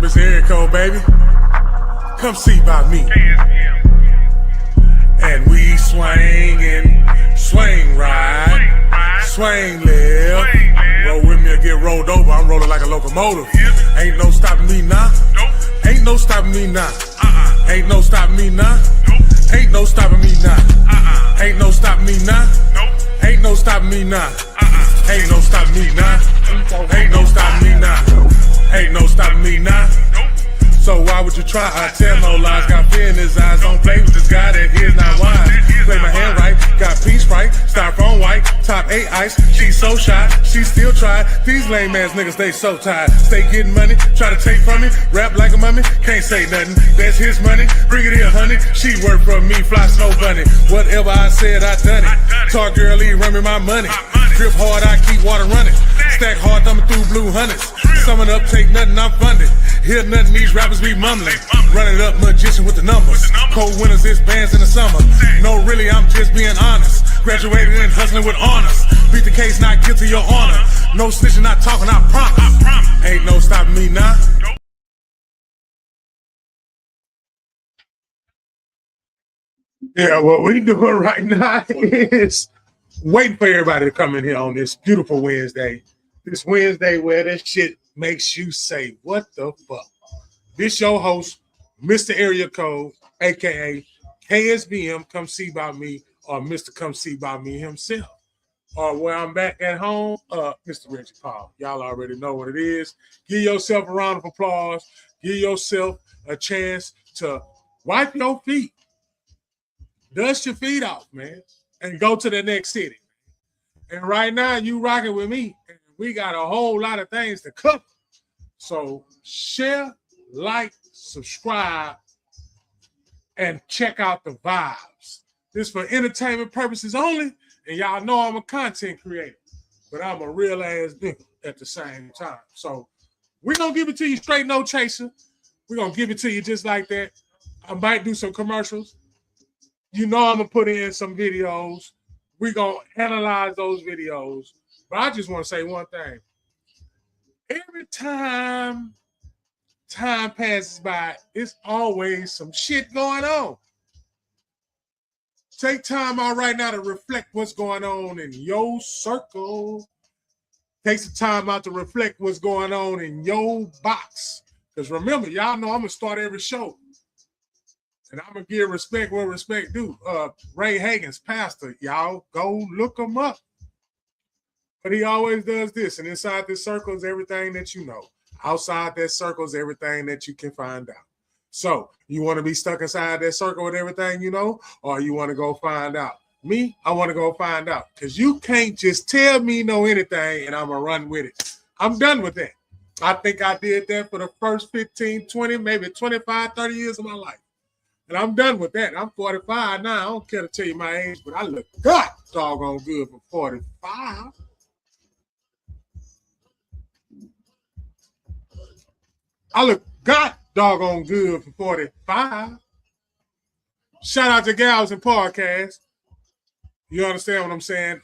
It's area code, baby. Come see about me. And we swing and swing right, swing left. Roll with me or get rolled over. I'm rolling like a locomotive. Ain't no stopping me now. Ain't no stopping me now. Ain't no stopping me now. Ain't no stopping me now. Ain't no stopping me now. Ain't no stopping me now. Ain't no stopping me now. Ain't no stopping me now. Ain't no stopping me now. So why would you try? I tell no lies. Got fear in his eyes. Don't play with this guy that here's not wise. Play my hand right. Got peace right. Styrofoam white. Top 8 ice. She's so shy. She still try. These lame ass niggas, they so tired. Stay getting money. Try to take from me. Rap like a mummy. Can't say nothing. That's his money. Bring it here, honey. She work for me. Fly snow bunny. Whatever I said, I done it. Talk girly, run me my money. Drip hard, I keep water running. Stack hard, thumbing through blue hundreds. Summing up, take nothing, I'm funded. Hear nothing, these rappers be mumbling. Run it up, magician with the numbers. Cold winters, it's bands in the summer. No, really, I'm just being honest. Graduated and hustling with honors. Beat the case, not guilty, your honor. No snitching, not talking, I promise. Ain't no stopping me now. Yeah, what we doing right now is waiting for everybody to come in here on this beautiful Wednesday. This Wednesday where this shit makes you say, what the fuck? This your host, Mr. Area Code, a.k.a. KSBM, Come See About Me, or Mr. Come See About Me himself. Or where I'm back at home, Mr. Reggie Paul. Y'all already know what it is. Give yourself a round of applause. Give yourself a chance to wipe your feet. Dust your feet off, man, and go to the next city. And right now, you rocking with me, and we got a whole lot of things to cover. So share, like, subscribe, and check out the vibes. This for entertainment purposes only, and y'all know I'm a content creator, but I'm a real ass nigga at the same time. So we're going to give it to you straight, no chaser. We're going to give it to you just like that. I might do some commercials. You know I'm going to put in some videos. We're going to analyze those videos. But I just want to say one thing. Every time passes by, it's always some shit going on. Take time out right now to reflect what's going on in your circle. Take some time out to reflect what's going on in your box. Because remember, y'all know I'm going to start every show. And I'm going to give respect where respect due. Ray Hagen's pastor, y'all go look him up. But he always does this. And inside this circle is everything that you know. Outside that circle is everything that you can find out. So you want to be stuck inside that circle with everything you know, or you want to go find out? Me, I want to go find out. Because you can't just tell me know anything and I'm going to run with it. I'm done with that. I think I did that for the first 15, 20, maybe 25, 30 years of my life. And I'm done with that. I'm 45 now. I don't care to tell you my age, but I look god doggone good for 45. I look god doggone good for 45. Shout out to Gals and Podcast. You understand what I'm saying?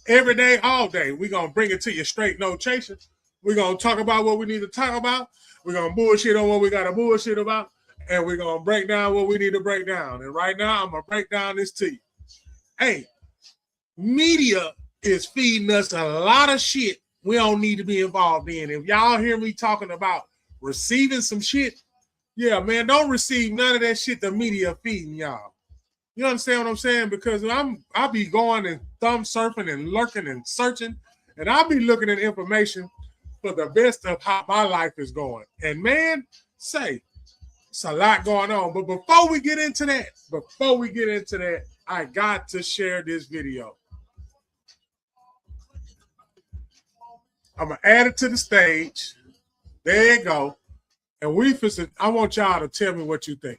Every day, all day, we're going to bring it to you straight, no chasing. We're going to talk about what we need to talk about. We're going to bullshit on what we got to bullshit about. And we're going to break down what we need to break down. And right now, I'm going to break down this to you. Hey, media is feeding us a lot of shit we don't need to be involved in. If y'all hear me talking about receiving some shit, yeah, man, don't receive none of that shit the media feeding y'all. You understand what I'm saying? Because I be going and thumb surfing and lurking and searching, and I be looking at information for the best of how my life is going. And man, it's a lot going on. But before we get into that, I got to share this video. I'm going to add it to the stage. There you go. And I want y'all to tell me what you think.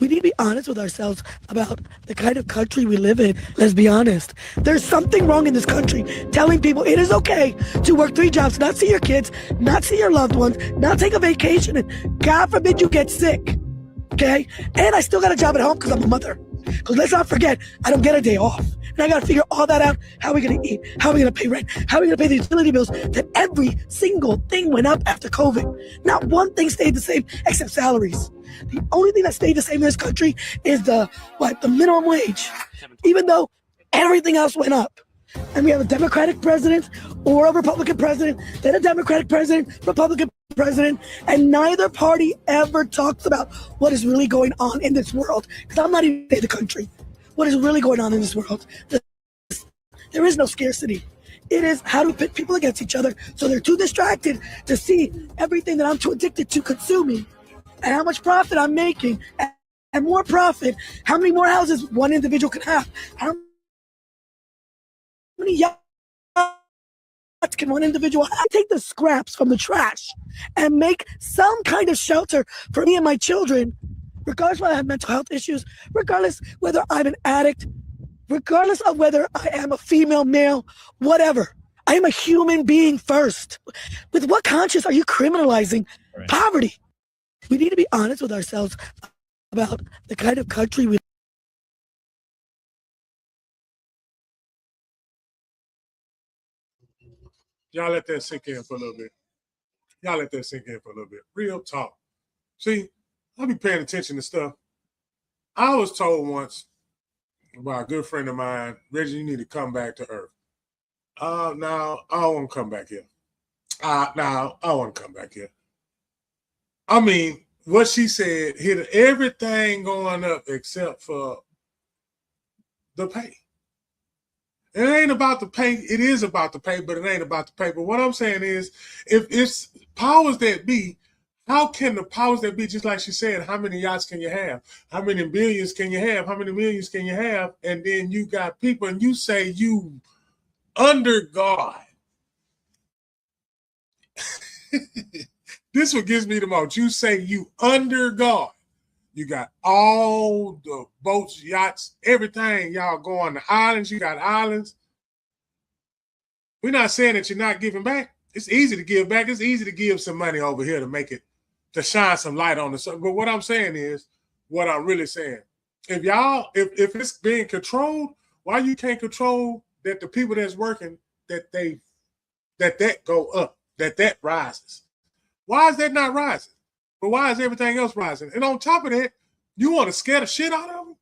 We need to be honest with ourselves about the kind of country we live in. Let's be honest. There's something wrong in this country telling people it is okay to work 3 jobs, not see your kids, not see your loved ones, not take a vacation, and God forbid you get sick. Okay? And I still got a job at home because I'm a mother. Because let's not forget, I don't get a day off. And I got to figure all that out. How are we going to eat? How are we going to pay rent? How are we going to pay the utility bills? That every single thing went up after COVID. Not one thing stayed the same except salaries. The only thing that stayed the same in this country is the minimum wage. Even though everything else went up. And we have a Democratic president or a Republican president, then a Democratic president, Republican president, and neither party ever talks about what is really going on in this world. Because I'm not even in the country. What is really going on in this world? There is no scarcity. It is how to pit people against each other so they're too distracted to see everything that I'm too addicted to consuming and how much profit I'm making. And more profit, how many more houses one individual can have? How many yachts can one individual have? Take the scraps from the trash and make some kind of shelter for me and my children, regardless whether I have mental health issues, regardless whether I'm an addict, regardless of whether I am a female, male, whatever. I am a human being first. With what conscience are you criminalizing poverty? We need to be honest with ourselves about the kind of country we Y'all let that sink in for a little bit. Y'all let that sink in for a little bit. Real talk. See, I be paying attention to stuff. I was told once by a good friend of mine, Reggie, you need to come back to Earth. Now, I don't want to come back here. Now, I want to come back here. I mean, what she said hit everything going up except for the pay. It ain't about the pay. It is about the pay, but it ain't about the pay. But what I'm saying is, if it's powers that be, how can the powers that be, just like she said, how many yachts can you have? How many billions can you have? How many millions can you have? And then you got people and you say you under God. This what gives me the most. You say you under God. You got all the boats, yachts, everything. Y'all go on the islands. You got islands. We're not saying that you're not giving back. It's easy to give back. It's easy to give some money over here to make it, to shine some light on the sun. But what I'm saying is, what I'm really saying, if it's being controlled, why you can't control that the people that's working, that go up, that rises? Why is that not rising? But why is everything else rising? And on top of that, you want to scare the shit out of them?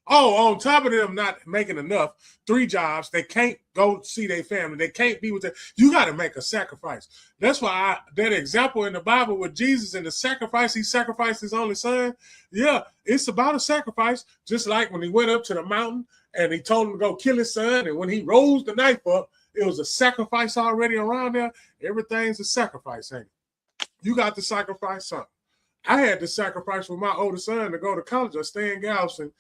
Oh, on top of them not making enough, 3 jobs, they can't go see their family. They can't be with them. You got to make a sacrifice. That's why that example in the Bible with Jesus and the sacrifice, he sacrificed his only son. Yeah, it's about a sacrifice. Just like when he went up to the mountain and he told him to go kill his son. And when he rose the knife up, it was a sacrifice already around there. Everything's a sacrifice, ain't it? You got to sacrifice something. I had to sacrifice for my older son to go to college or stay in Galveston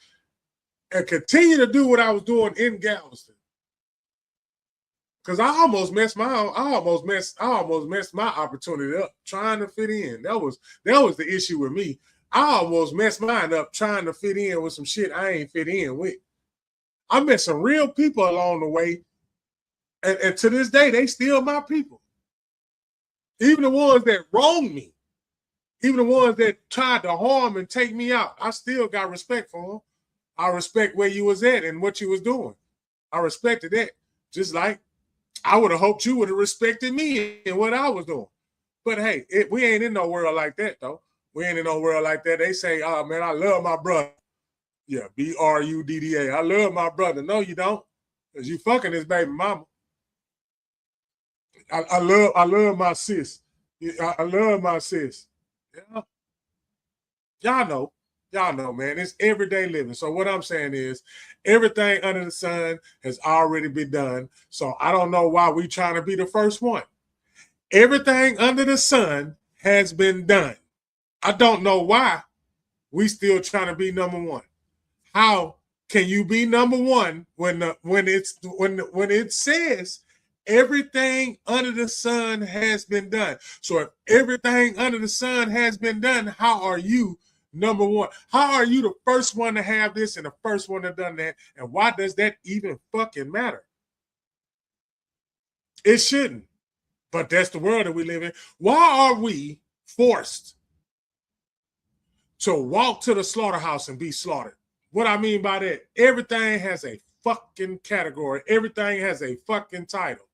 and continue to do what I was doing in Galveston. Because I almost messed my opportunity up trying to fit in. That was the issue with me. I almost messed mine up trying to fit in with some shit I ain't fit in with. I met some real people along the way, and to this day, they still my people. Even the ones that wronged me, even the ones that tried to harm and take me out, I still got respect for them. I respect where you was at and what you was doing. I respected that. Just like I would have hoped you would have respected me and what I was doing. But hey, we ain't in no world like that, though. We ain't in no world like that. They say, oh, man, I love my brother. Yeah, B-R-U-D-D-A. I love my brother. No, you don't. Because you fucking his baby mama. I love my sis. I love my sis. Yeah. Y'all know, man. It's everyday living. So what I'm saying is everything under the sun has already been done. So I don't know why we trying to be the first one. Everything under the sun has been done. I don't know why we still trying to be number one. How can you be number one when it says everything under the sun has been done? So if everything under the sun has been done, how are you number one? How are you the first one to have this and the first one to done that? And why does that even fucking matter? It shouldn't. But that's the world that we live in. Why are we forced to walk to the slaughterhouse and be slaughtered? What I mean by that, everything has a fucking category. Everything has a fucking title.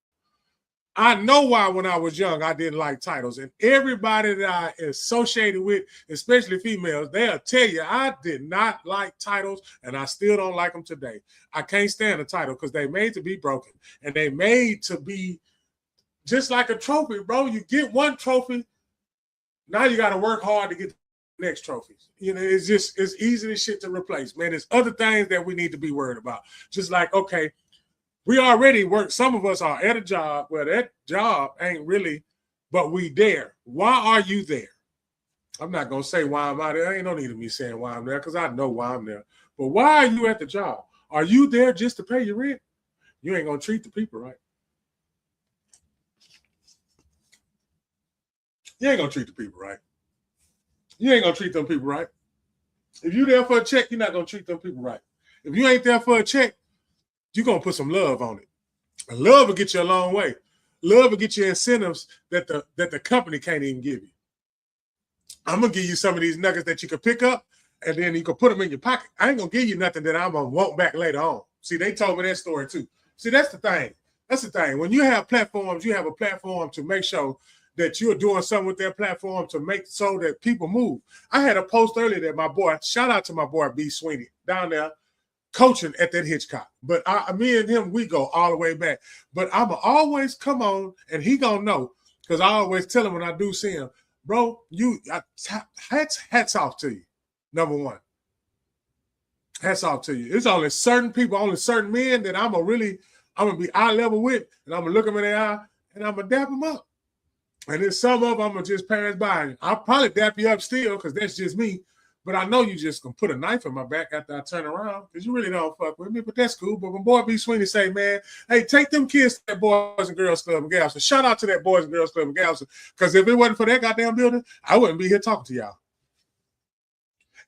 I know why when I was young I didn't like titles. And everybody that I associated with, especially females, they'll tell you I did not like titles and I still don't like them today. I can't stand a title because they made to be broken. And they made to be just like a trophy, bro. You get one trophy, now you got to work hard to get the next trophies. You know, it's easy as shit to replace, man. There's other things that we need to be worried about. Just like, okay, we already work. Some of us are at a job where that job ain't really, but we there. Why are you there? I'm not going to say why I'm out there. Ain't no need of me saying why I'm there because I know why I'm there. But why are you at the job? Are you there just to pay your rent? You ain't going to treat the people right. You ain't going to treat the people right. You ain't going to treat them people right. If you there for a check, you're not going to treat them people right. If you ain't there for a check, you're going to put some love on it. And love will get you a long way. Love will get you incentives that the company can't even give you. I'm going to give you some of these nuggets that you can pick up, and then you can put them in your pocket. I ain't going to give you nothing that I'm going to want back later on. See, they told me that story too. See, that's the thing. That's the thing. When you have platforms, you have a platform to make sure that you're doing something with that platform to make so that people move. I had a post earlier that my boy, shout out to my boy B. Sweeney down there, coaching at that Hitchcock. But me and him, we go all the way back. But I'm always come on, and he gonna know, because I always tell him when I do see him, bro, hats off to you, number one. Hats off to you. It's only certain people, only certain men that I'm going to be eye level with, and I'm going to look them in the eye, and I'm going to dap them up. And then some of them I'm going to just pass by. I'll probably dap you up still because that's just me. But I know you just going to put a knife in my back after I turn around because you really don't fuck with me. But that's cool. But when boy B. Sweeney say, man, hey, take them kids to that Boys and Girls Club in Galveston. Shout out to that Boys and Girls Club in Galveston, because if it wasn't for that goddamn building, I wouldn't be here talking to y'all.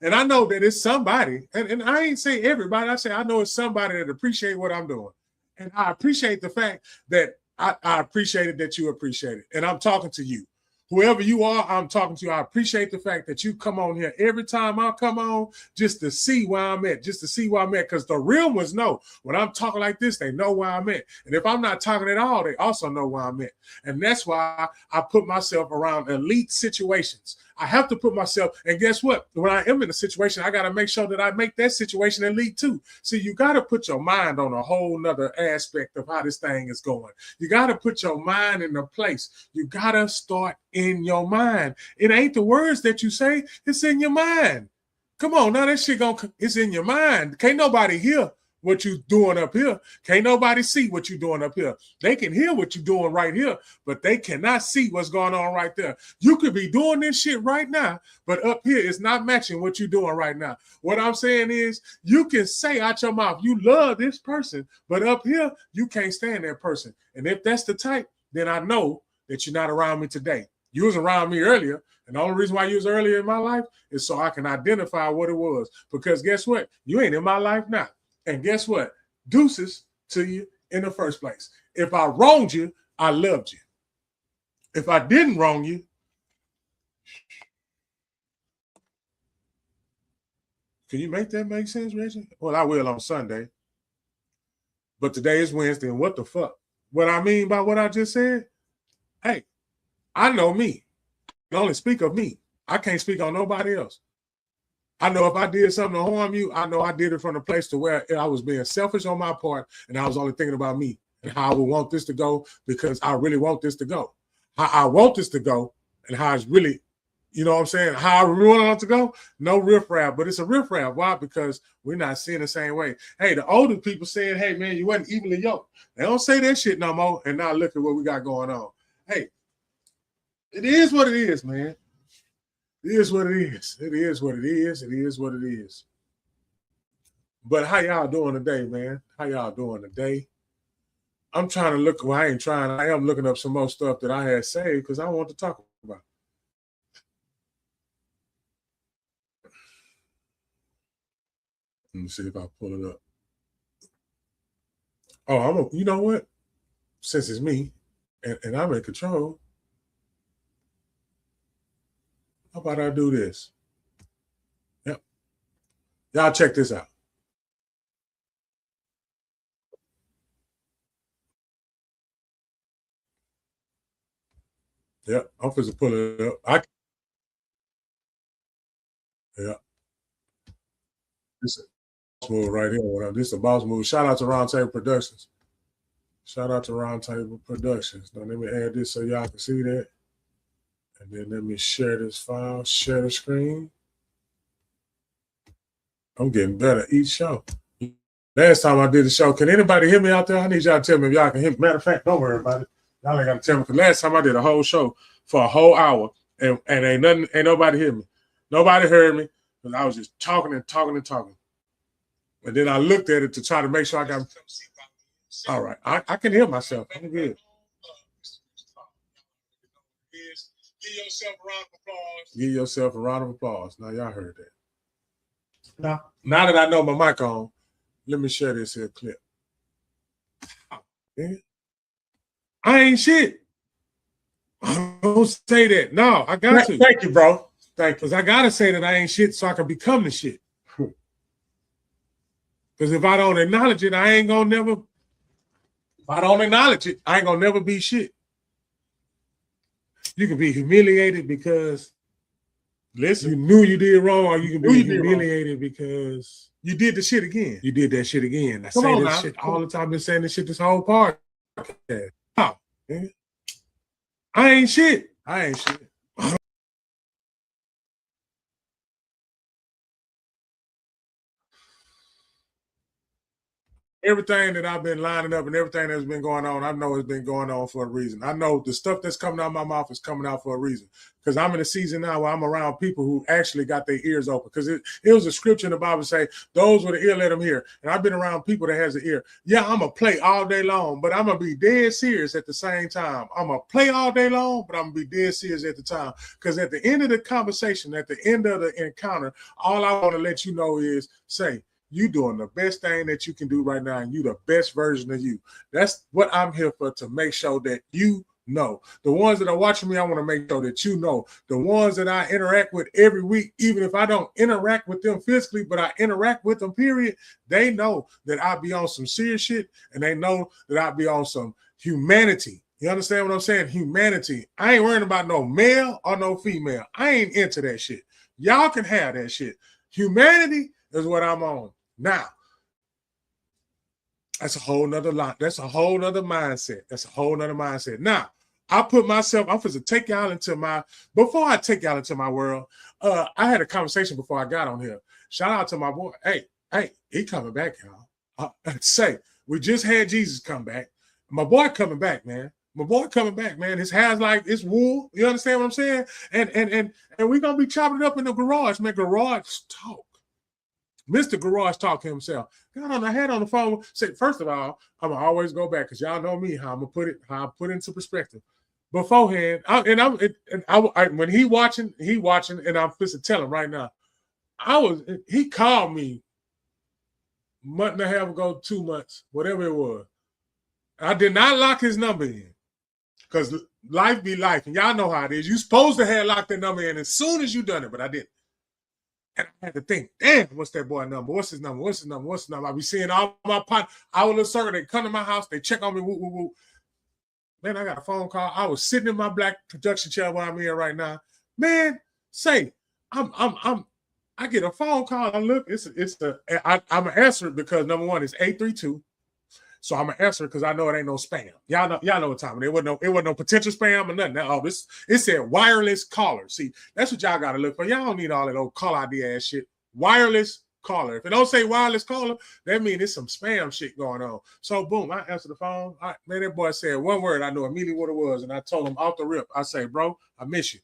And I know that it's somebody, and I ain't say everybody, I say I know it's somebody that appreciate what I'm doing. And I appreciate the fact that I appreciate it that you appreciate it. And I'm talking to you. Whoever you are, I'm talking to you. I appreciate the fact that you come on here every time I come on just to see where I'm at, because the real ones know. When I'm talking like this, they know where I'm at. And if I'm not talking at all, they also know where I'm at. And that's why I put myself around elite situations. I have to put myself, and guess what? When I am in a situation, I got to make sure that I make that situation elite too. See, you got to put your mind on a whole nother aspect of how this thing is going. You got to put your mind in a place. You got to start in your mind. It ain't the words that you say, it's in your mind. Come on, now that shit it's in your mind. Can't nobody hear what you doing up here. Can't nobody see what you doing up here. They can hear what you doing right here, but they cannot see what's going on right there. You could be doing this shit right now, but up here it's not matching what you're doing right now. What I'm saying is you can say out your mouth, you love this person, but up here you can't stand that person. And if that's the type, then I know that you're not around me today. You was around me earlier, and the only reason why you was earlier in my life is so I can identify what it was. Because guess what? You ain't in my life now. And guess what? Deuces to you in the first place. If I wronged you, I loved you. If I didn't wrong you, can you make that make sense, Reggie? Well, I will on Sunday. But today is Wednesday, and what the fuck? What I mean by what I just said? Hey, I know me. I can only speak of me. I can't speak on nobody else. I know if I did something to harm you, I know I did it from a place to where I was being selfish on my part, and I was only thinking about me and how I would want this to go because I really want this to go. How I want this to go and how it's really, you know what I'm saying, how I really want it to go, no riffraff, but it's a riffraff. Why? Because we're not seeing the same way. Hey, the older people saying, hey, man, you wasn't evenly yoked. They don't say that shit no more, and now look at what we got going on. Hey, it is what it is, man. It is what it is. It is what it is. It is what it is. But how y'all doing today, man? How y'all doing today? I'm trying to look. Well, I ain't trying. I am looking up some more stuff that I had saved because I want to talk about. Let me see if I pull it up. Oh, you know what? Since it's me and I'm in control, how about I do this? Yep. Y'all check this out. Yeah, I'm supposed to pull it up. Yeah. This is a boss move right here. This is a boss move. Shout out to Roundtable Productions. Shout out to Roundtable Productions. Now let me add this so y'all can see that. And then let me share this file, share the screen. I'm getting better each show. Last time I did the show, can anybody hear me out there? I need y'all to tell me if y'all can hear me. Matter of fact, don't worry about it. Y'all ain't got to tell me. Because last time I did a whole show for a whole hour, and ain't nobody hear me. Nobody heard me because I was just talking and talking and talking. And then I looked at it to try to make sure I got. All right, I can hear myself. I'm good. Give yourself a round of applause. Give yourself a round of applause. Now y'all heard that. Now that I know my mic on, let me share this here clip. Yeah. I ain't shit. I don't say that. No, I got to. Thank you, bro. Thank you. Because I got to say that I ain't shit so I can become the shit. Because if I don't acknowledge it, I ain't going to never. If I don't acknowledge it, I ain't going to never be shit. You can be humiliated because, listen, you knew you did wrong, or you can be humiliated because you did the shit again. You did that shit again. I say this shit all the time. I've been saying this shit this whole part. Oh, man. I ain't shit. I ain't shit. Everything that I've been lining up and everything that's been going on, I know it's been going on for a reason. I know the stuff that's coming out of my mouth is coming out for a reason. Because I'm in a season now where I'm around people who actually got their ears open. Because it was a scripture in the Bible say, those with the ear, let them hear. And I've been around people that has an ear. Yeah, I'm going to play all day long, but I'm going to be dead serious at the same time. I'm going to play all day long, but I'm going to be dead serious at the time. Because at the end of the conversation, at the end of the encounter, all I want to let you know is say, you doing the best thing that you can do right now, and you the best version of you. That's what I'm here for, to make sure that you know. The ones that are watching me, I want to make sure that you know. The ones that I interact with every week, even if I don't interact with them physically, but I interact with them, period, they know that I be on some serious shit, and they know that I be on some humanity. You understand what I'm saying? Humanity. I ain't worrying about no male or no female. I ain't into that shit. Y'all can have that shit. Humanity is what I'm on. Now, that's a whole nother lot. That's a whole nother mindset. That's a whole nother mindset. Now, I put myself, I'm supposed to take y'all into my, before I take y'all into my world, I had a conversation before I got on here. Shout out to my boy. Hey, he coming back, y'all. Say, we just had Jesus come back. My boy coming back, man. My boy coming back, man. His hair's like it's wool. You understand what I'm saying? And we're gonna be chopping it up in the garage, man. Garage talk. Mr. Garage Talk himself. I had on the phone. Said, first of all, I'm gonna always go back because y'all know me how I'm gonna put it, how I put it into perspective. Beforehand, when he watching, and I'm supposed to tell him right now. He called me a month and a half ago, 2 months, whatever it was. I did not lock his number in because life be life, and y'all know how it is. You supposed to have locked that number in as soon as you done it, but I didn't. And I had to think, damn, what's that boy number? What's his number? What's his number? What's his number? I be seeing all my partners, our little circle, they come to my house, they check on me, woo, woo, woo. Man, I got a phone call. I was sitting in my black production chair where I'm here right now. Man, say, I get a phone call. I look, I'm gonna answer it because number one, it's 832. So I'm gonna answer it because I know it ain't no spam. Y'all know what time it wasn't no potential spam or nothing. Now, it said wireless caller. See, that's what y'all gotta look for. Y'all don't need all that old call ID ass shit. Wireless caller. If it don't say wireless caller, that means it's some spam shit going on. So boom, I answer the phone. Man, that boy said one word. I knew immediately what it was, and I told him off the rip. I say, bro, I miss you.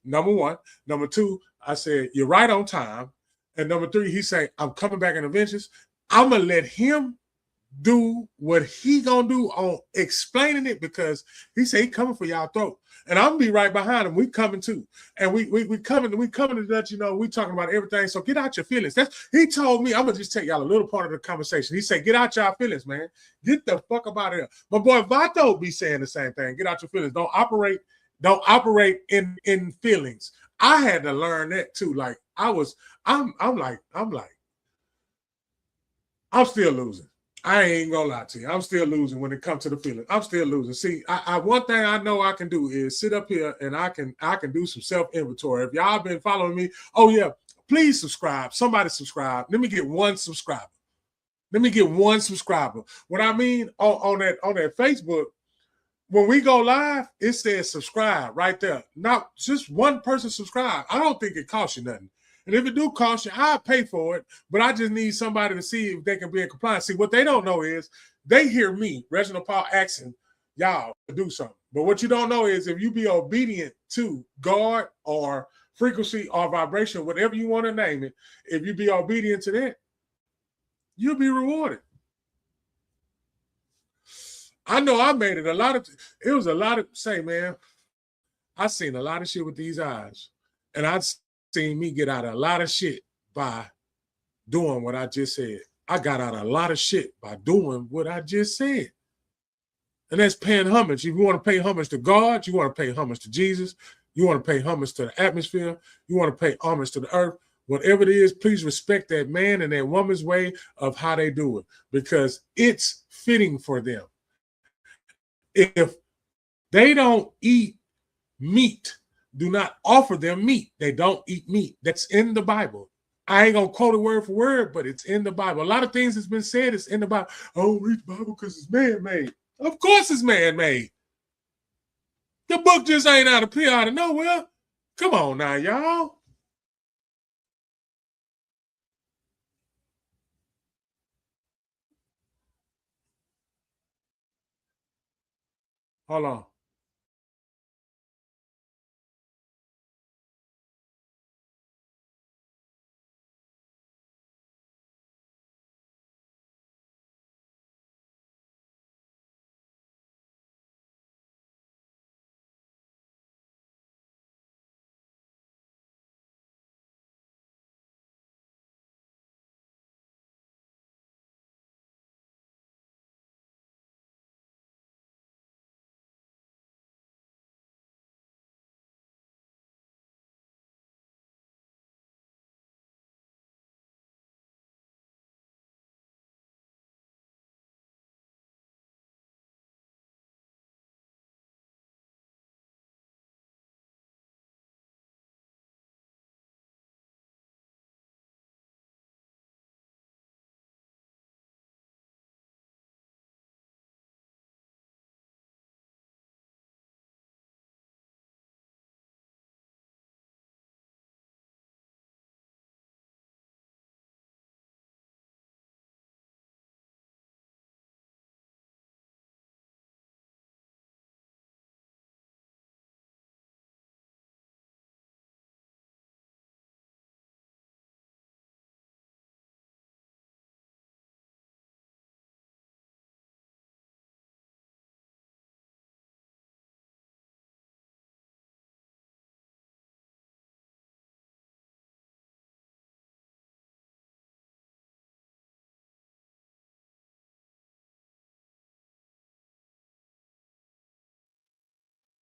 Number one. Number two, I said, you're right on time. And number three, he said, I'm coming back in Avengers. I'm gonna let him do what he gonna do on explaining it because he said he coming for y'all throat, and I'm gonna be right behind him. We coming too, and we coming to let you know we talking about everything. So get out your feelings. He told me. I'm gonna just take y'all a little part of the conversation. He said, "Get out y'all feelings, man. Get the fuck up out of here." My boy Vato be saying the same thing. Get out your feelings. Don't operate in feelings. I had to learn that too. Like I'm still losing. I ain't gonna lie to you. I'm still losing when it comes to the feeling. I'm still losing. See, I one thing I know I can do is sit up here and I can do some self-inventory. If y'all been following me, oh yeah, please subscribe. Somebody subscribe. Let me get one subscriber. Let me get one subscriber. What I mean on that Facebook, when we go live, it says subscribe right there. Not just one person subscribe. I don't think it costs you nothing. And if it do cost you, I'll pay for it. But I just need somebody to see if they can be in compliance. See, what they don't know is they hear me, Reginald Paul, asking y'all to do something. But what you don't know is if you be obedient to God or frequency or vibration, whatever you want to name it, if you be obedient to that, you'll be rewarded. I know I made it it was a lot of, say, man, I seen a lot of shit with these eyes. And I've seen me get out of a lot of shit by doing what I just said. I got out of a lot of shit by doing what I just said. And that's paying homage. If you want to pay homage to God, you want to pay homage to Jesus, you want to pay homage to the atmosphere, you want to pay homage to the earth, whatever it is, please respect that man and that woman's way of how they do it because it's fitting for them. If they don't eat meat, do not offer them meat. They don't eat meat. That's in the Bible. I ain't going to quote it word for word, but it's in the Bible. A lot of things that's been said is in the Bible. I don't read the Bible because it's man-made. Of course it's man-made. The book just ain't out of nowhere. Come on now, y'all. Hold on.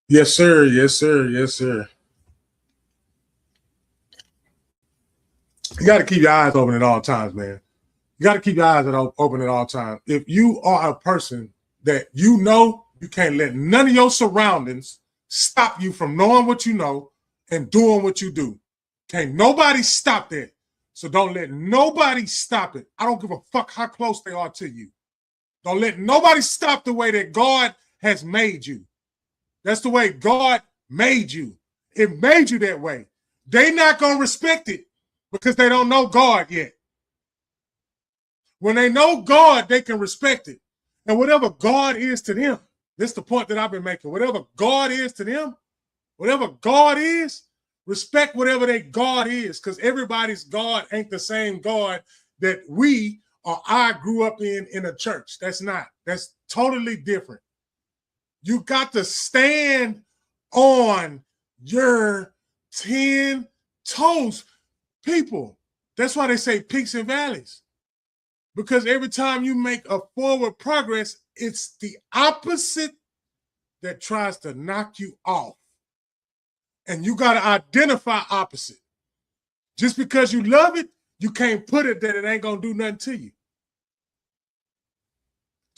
Yes, sir. Yes, sir. Yes, sir. You got to keep your eyes open at all times, man. You got to keep your eyes open at all times. If you are a person that you know, you can't let none of your surroundings stop you from knowing what you know and doing what you do. Can't nobody stop that. So don't let nobody stop it. I don't give a fuck how close they are to you. Don't let nobody stop the way that God has made you. That's the way God made you. It made you that way. They not going to respect it because they don't know God yet. When they know God, they can respect it. And whatever God is to them, this is the point that I've been making. Whatever God is to them, whatever God is, respect whatever their God is, because everybody's God ain't the same God that we or I grew up in a church. That's not. That's totally different. You got to stand on your 10 toes, people. That's why they say peaks and valleys. Because every time you make a forward progress, it's the opposite that tries to knock you off. And you got to identify opposite. Just because you love it, you can't put it that it ain't going to do nothing to you.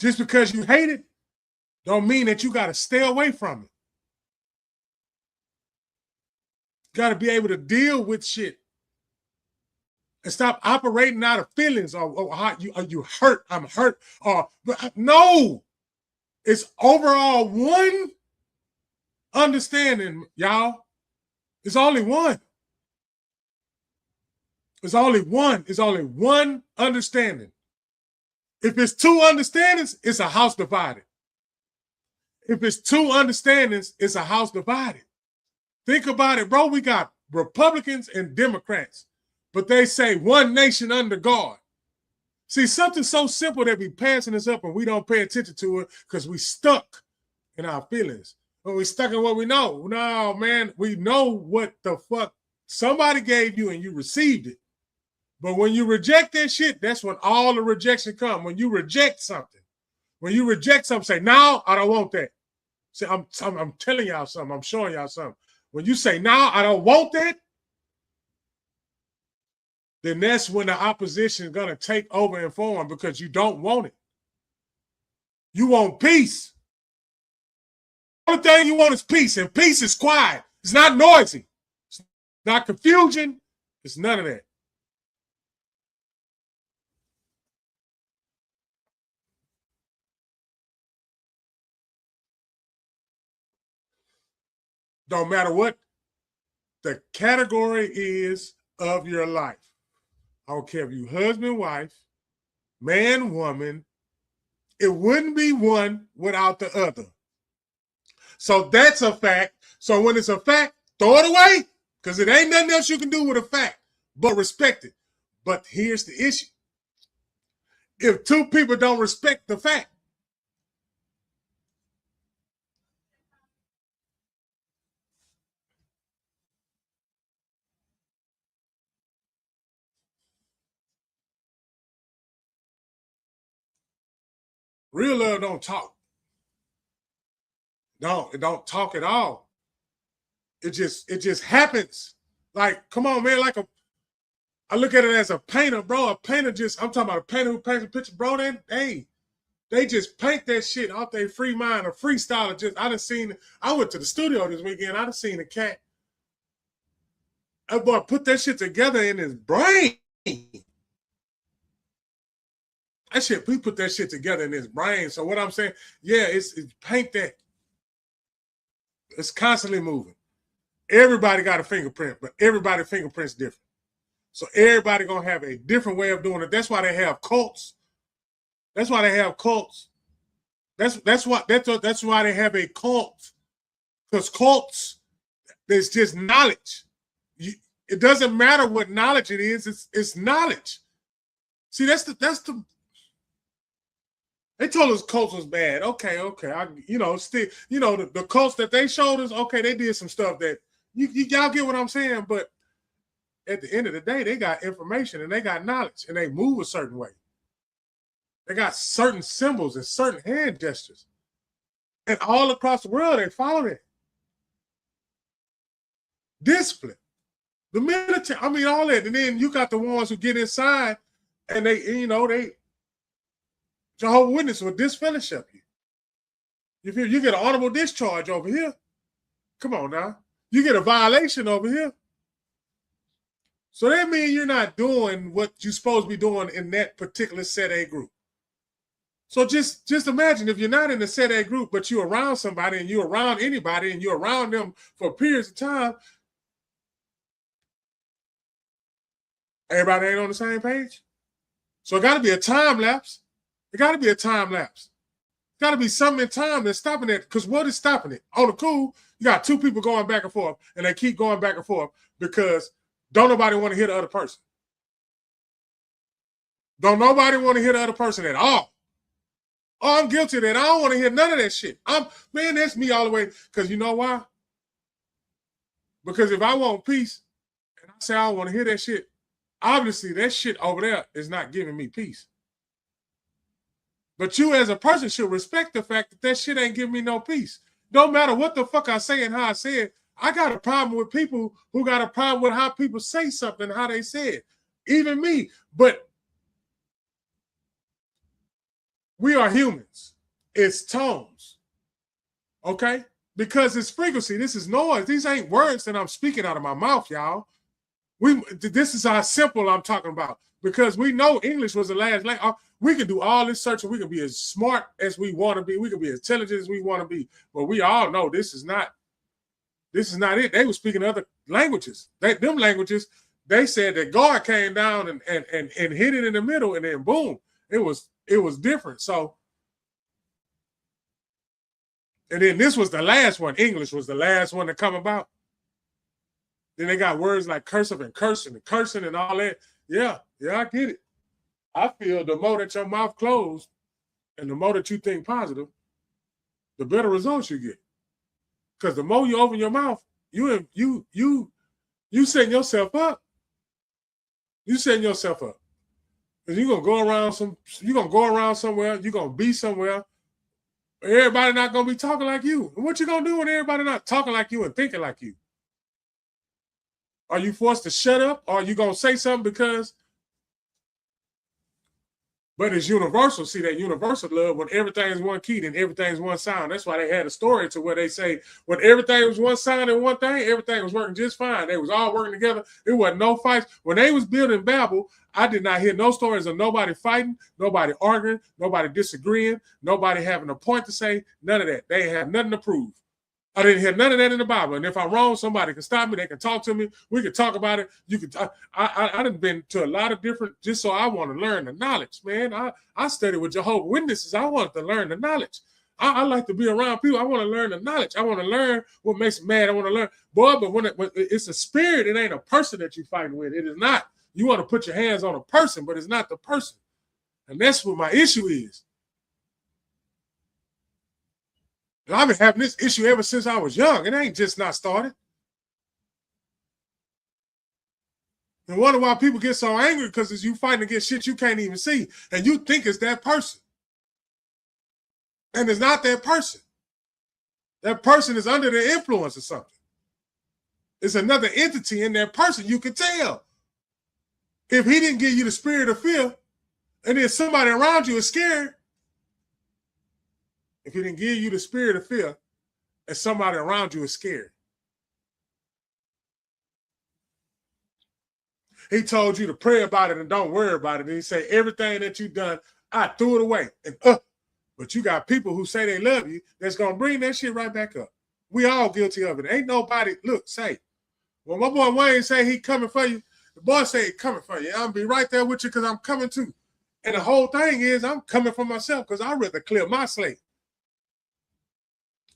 Just because you hate it, don't mean that you got to stay away from it. You got to be able to deal with shit and stop operating out of feelings or how you, are you hurt? I'm hurt. Or no, it's overall one understanding, y'all. It's only one. It's only one. It's only one understanding. If it's two understandings, it's a house divided. If it's two understandings, it's a house divided. Think about it, bro. We got Republicans and Democrats, but they say one nation under God. See, something so simple that we passing this up and we don't pay attention to it because we stuck in our feelings. Or we stuck in what we know. No, man, we know what the fuck somebody gave you and you received it. But when you reject that shit, that's when all the rejection comes. When you reject something, say, no, I don't want that. See, I'm telling y'all something. I'm showing y'all something. When you say, no, I don't want that, then that's when the opposition is going to take over and form because you don't want it. You want peace. The only thing you want is peace, and peace is quiet. It's not noisy. It's not confusion. It's none of that. Don't matter what the category is of your life. I don't care if you husband, wife, man, woman. It wouldn't be one without the other. So that's a fact. So when it's a fact, throw it away because it ain't nothing else you can do with a fact but respect it. But here's the issue. If two people don't respect the fact, real love don't talk. No, it don't talk at all. It just happens. Like, come on, man. I look at it as a painter, bro. A painter I'm talking about a painter who paints a picture, bro. They just paint that shit off their free mind, a freestyler. I went to the studio this weekend. I done seen a cat. That boy put that shit together in his brain. We put that shit together in his brain. So what I'm saying, yeah, it's paint that. It's constantly moving. Everybody got a fingerprint, but everybody's fingerprint's different. So everybody gonna have a different way of doing it. That's why they have cults. That's why they have cults. That's why they have a cult. Because cults, there's just knowledge. It doesn't matter what knowledge it is. It's knowledge. See, that's the. They told us cults was bad. Okay. The cults that they showed us, okay, they did some stuff that y'all get what I'm saying. But at the end of the day, they got information and they got knowledge and they move a certain way. They got certain symbols and certain hand gestures. And all across the world, they follow it. Discipline. The military, all that. And then you got the ones who get inside and they Jehovah's Witness will disfellowship you. You get an honorable discharge over here. Come on now. You get a violation over here. So that means you're not doing what you're supposed to be doing in that particular set A group. So just imagine if you're not in the set A group, but you're around somebody and you're around anybody and you're around them for periods of time, everybody ain't on the same page. So it got to be a time lapse. It got to be a time lapse. Got to be something in time that's stopping it. Because what is stopping it? On the cool, you got two people going back and forth, and they keep going back and forth because don't nobody want to hear the other person. Don't nobody want to hear the other person at all. Oh, I'm guilty of that. I don't want to hear none of that shit. That's me all the way. Because you know why? Because if I want peace, and I say I don't want to hear that shit, obviously that shit over there is not giving me peace. But you as a person should respect the fact that shit ain't giving me no peace. Don't matter what the fuck I say and how I say it. I got a problem with people who got a problem with how people say something, how they say it. Even me. But We are humans. It's tones. Okay? Because it's frequency. This is noise. These ain't words that I'm speaking out of my mouth, y'all. This is how simple I'm talking about. Because we know English was the last language. We can do all this searching. We can be as smart as we want to be. We can be as intelligent as we want to be. But we all know this is not it. They were speaking other languages. Them languages, they said that God came down and hit it in the middle, and then boom, it was different. So, and then this was the last one. English was the last one to come about. Then they got words like cursive and cursing and all that. Yeah, I get it. I feel the more that your mouth closed and the more that you think positive, the better results you get. Because the more you open your mouth, you setting yourself up. You setting yourself up. Because you're gonna go around somewhere, you're gonna be somewhere. Everybody not gonna be talking like you. And what you gonna do when everybody not talking like you and thinking like you? Are you forced to shut up? Or are you gonna say something because? But it's universal. See, that universal love, when everything is one key, then everything is one sound. That's why they had a story to where they say when everything was one sound and one thing, everything was working just fine. They was all working together. It wasn't no fights. When they was building Babel, I did not hear no stories of nobody fighting, nobody arguing, nobody disagreeing, nobody having a point to say, none of that. They have nothing to prove. I didn't hear none of that in the Bible. And if I'm wrong, somebody can stop me. They can talk to me. We can talk about it. You can. I done been to a lot of different, just so I want to learn the knowledge, man. I studied with Jehovah's Witnesses. I wanted to learn the knowledge. I like to be around people. I want to learn the knowledge. I want to learn what makes them mad. I want to learn. Boy, but when it's a spirit, it ain't a person that you're fighting with. It is not. You want to put your hands on a person, but it's not the person. And that's what my issue is. And I've been having this issue ever since I was young. It ain't just not started. And wonder why people get so angry, because it's you fighting against shit you can't even see. And you think it's that person. And it's not that person. That person is under the influence of something. It's another entity in that person. You can tell. If he didn't give you the spirit of fear, and then somebody around you is scared, if he didn't give you the spirit of fear and somebody around you is scared. He told you to pray about it and don't worry about it. And he said, everything that you've done, I threw it away. And but you got people who say they love you that's going to bring that shit right back up. We all guilty of it. Ain't nobody, look, say, when my boy Wayne say he coming for you, the boy say he coming for you. I'm going to be right there with you because I'm coming too. And the whole thing is I'm coming for myself because I'd rather clear my slate.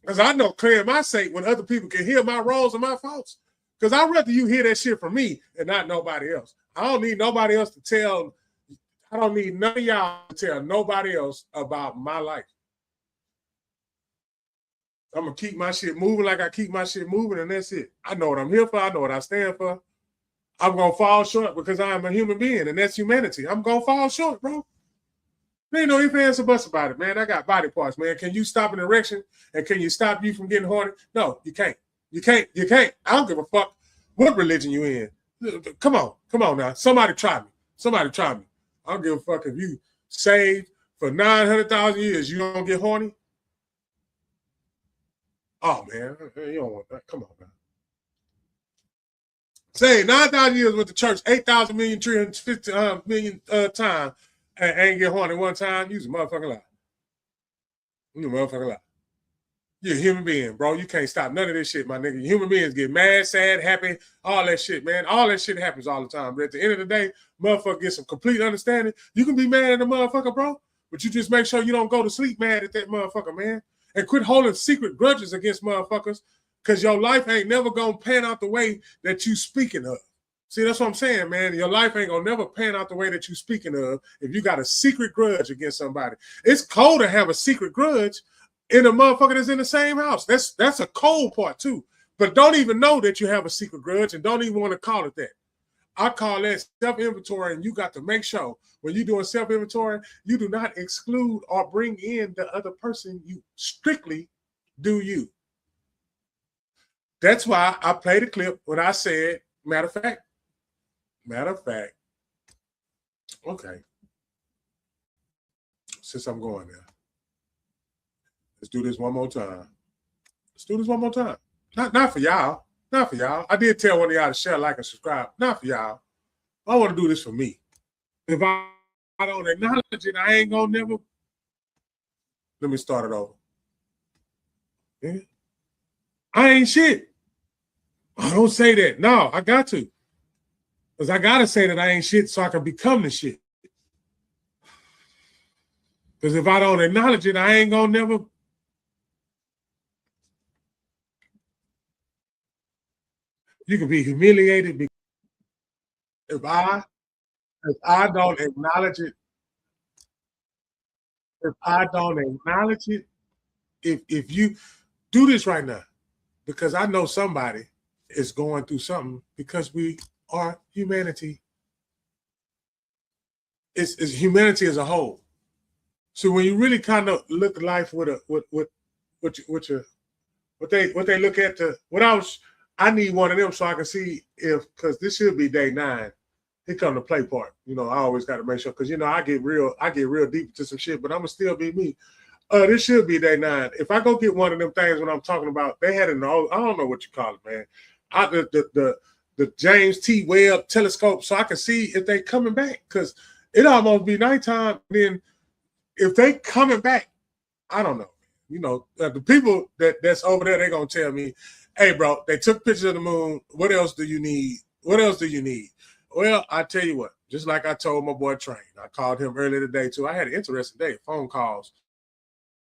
Because I know clearing my slate when other people can hear my wrongs and my faults. Because I'd rather you hear that shit from me and not nobody else. I don't need nobody else to tell. I don't need none of y'all to tell nobody else about my life. I'm going to keep my shit moving like I keep my shit moving, and that's it. I know what I'm here for. I know what I stand for. I'm going to fall short because I am a human being, and that's humanity. I'm going to fall short, bro. There ain't no ifs, ands, or buts about it, man. I got body parts, man. Can you stop an erection? And can you stop you from getting horny? No, you can't. You can't. I don't give a fuck what religion you in. Come on now. Somebody try me. I don't give a fuck if you saved for 900,000 years, you don't get horny. Oh, man. You don't want that. Come on, man. Say 9,000 years with the church, 8,000 million, 350 million times, and ain't get horny one time. You's a motherfucking lie. You a motherfucking lie. You're a human being, bro. You can't stop none of this shit, my nigga. Human beings get mad, sad, happy, all that shit, man. All that shit happens all the time. But at the end of the day, motherfucker gets some complete understanding. You can be mad at a motherfucker, bro, but you just make sure you don't go to sleep mad at that motherfucker, man. And quit holding secret grudges against motherfuckers, because your life ain't never going to pan out the way that you speaking of. See, that's what I'm saying, man. Your life ain't going to never pan out the way that you speaking of if you got a secret grudge against somebody. It's cold to have a secret grudge in a motherfucker that's in the same house. That's a cold part too. But don't even know that you have a secret grudge and don't even want to call it that. I call that self-inventory, and you got to make sure when you're doing self-inventory, you do not exclude or bring in the other person. You strictly do you. That's why I played a clip when I said, matter of fact, okay. since I'm going there. Let's do this one more time. Let's do this one more time. Not for y'all. Not for y'all. I did tell one of y'all to share, like, and subscribe. Not for y'all. I want to do this for me. If I don't acknowledge it, I ain't gonna never. Let me start it over. Yeah. I ain't shit. I don't say that. No, I got to. Because I got to say that I ain't shit so I can become the shit. Because if I don't acknowledge it, I ain't gonna never. You can be humiliated. If I don't acknowledge it, if you do this right now, because I know somebody is going through something because we are humanity. It's humanity as a whole. So when you really kind of look at life with what they look at I need one of them so I can see because this should be day 9. Here come the play part. You know, I always got to make sure because I get real deep into some shit, but I'm gonna still be me. This should be day 9. If I go get one of them things when I'm talking about, they had I don't know what you call it, man. The James T. Webb telescope, so I can see if they coming back because it almost be nighttime. Then if they coming back, I don't know. The people that's over there, they're gonna tell me, "Hey, bro, they took pictures of the moon. What else do you need? What else do you need?" Well, I tell you what. Just like I told my boy Train, I called him earlier today too. I had an interesting day. Phone calls.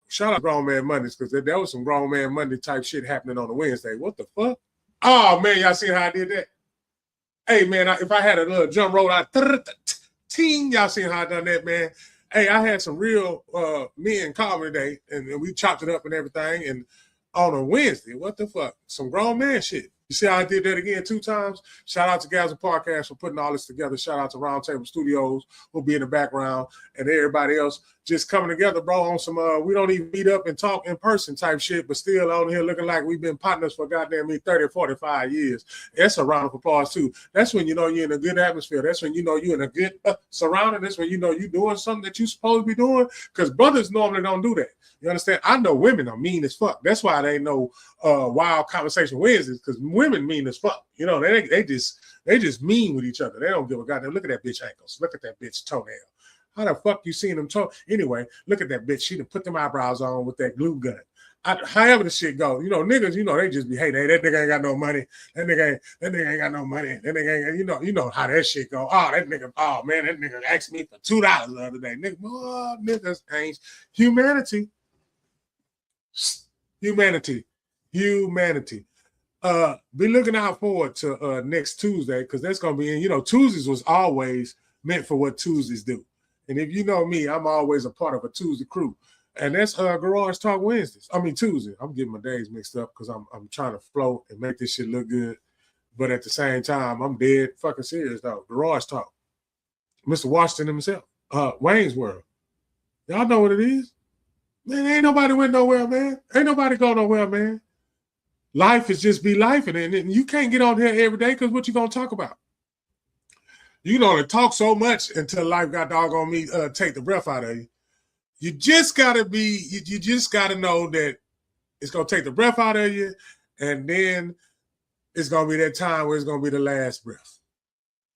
Shout out Grown Man Mondays because there was some Grown Man Monday type shit happening on a Wednesday. What the fuck? Oh man, y'all see how I did that? Hey man, if I had a little jump roll out, ting, y'all seen how I done that, man? Hey, I had some real men call me today, and we chopped it up and everything. And on a Wednesday, what the fuck? Some grown man shit. You see how I did that again 2 times? Shout out to Gazza Podcast for putting all this together. Shout out to Roundtable Studios who'll be in the background and everybody else just coming together, bro, on some we don't even meet up and talk in person type shit, but still on here looking like we've been partners for goddamn me 30 or 45 years. That's a round of applause too. That's when you know you're in a good atmosphere. That's when you know you're in a good surrounding. That's when you know you're doing something that you're supposed to be doing, because brothers normally don't do that. You understand? I know women are mean as fuck. That's why they ain't no wild conversation Wednesdays, because women mean as fuck. You know, they just mean with each other. They don't give a goddamn. Look at that bitch ankles. Look at that bitch toenail. How the fuck you seen them toe? Anyway, look at that bitch. She done put them eyebrows on with that glue gun. However the shit goes, niggas, they just be hating. Hey, that nigga ain't got no money. That nigga ain't got no money. That nigga ain't, you know how that shit go. Oh, that nigga asked me for $2 the other day. Niggas ain't humanity. Be looking out forward to next Tuesday, because that's gonna be in. Tuesdays was always meant for what Tuesdays do. And if you know me, I'm always a part of a Tuesday crew. And that's Garage Talk Wednesdays. I mean Tuesday. I'm getting my days mixed up because I'm trying to float and make this shit look good. But at the same time, I'm dead fucking serious though. Garage Talk. Mr. Washington himself. Wayne's World. Y'all know what it is? Man, ain't nobody went nowhere, man. Ain't nobody go nowhere, man. Life is just be life, and you can't get on here every day because what you gonna talk about? You can only talk so much until life got doggone me take the breath out of you. You just gotta know that it's gonna take the breath out of you, and then it's gonna be that time where it's gonna be the last breath.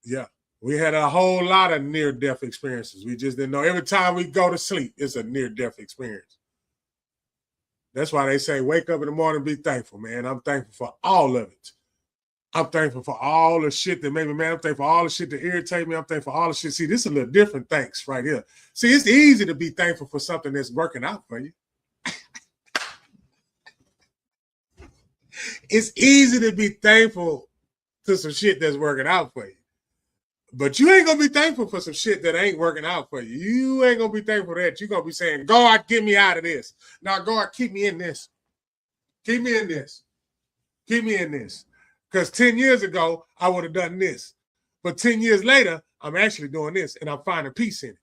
Yeah. We had a whole lot of near-death experiences. We just didn't know. Every time we go to sleep, it's a near-death experience. That's why they say, wake up in the morning, be thankful, man. I'm thankful for all of it. I'm thankful for all the shit that made me mad. I'm thankful for all the shit that irritate me. I'm thankful for all the shit. See, this is a little different thanks right here. See, it's easy to be thankful for something that's working out for you. It's easy to be thankful to some shit that's working out for you. But you ain't going to be thankful for some shit that ain't working out for you. You ain't going to be thankful for that. You're going to be saying, God, get me out of this. Now, God, keep me in this. Keep me in this. Keep me in this. Because 10 years ago, I would have done this. But 10 years later, I'm actually doing this, and I'm finding peace in it.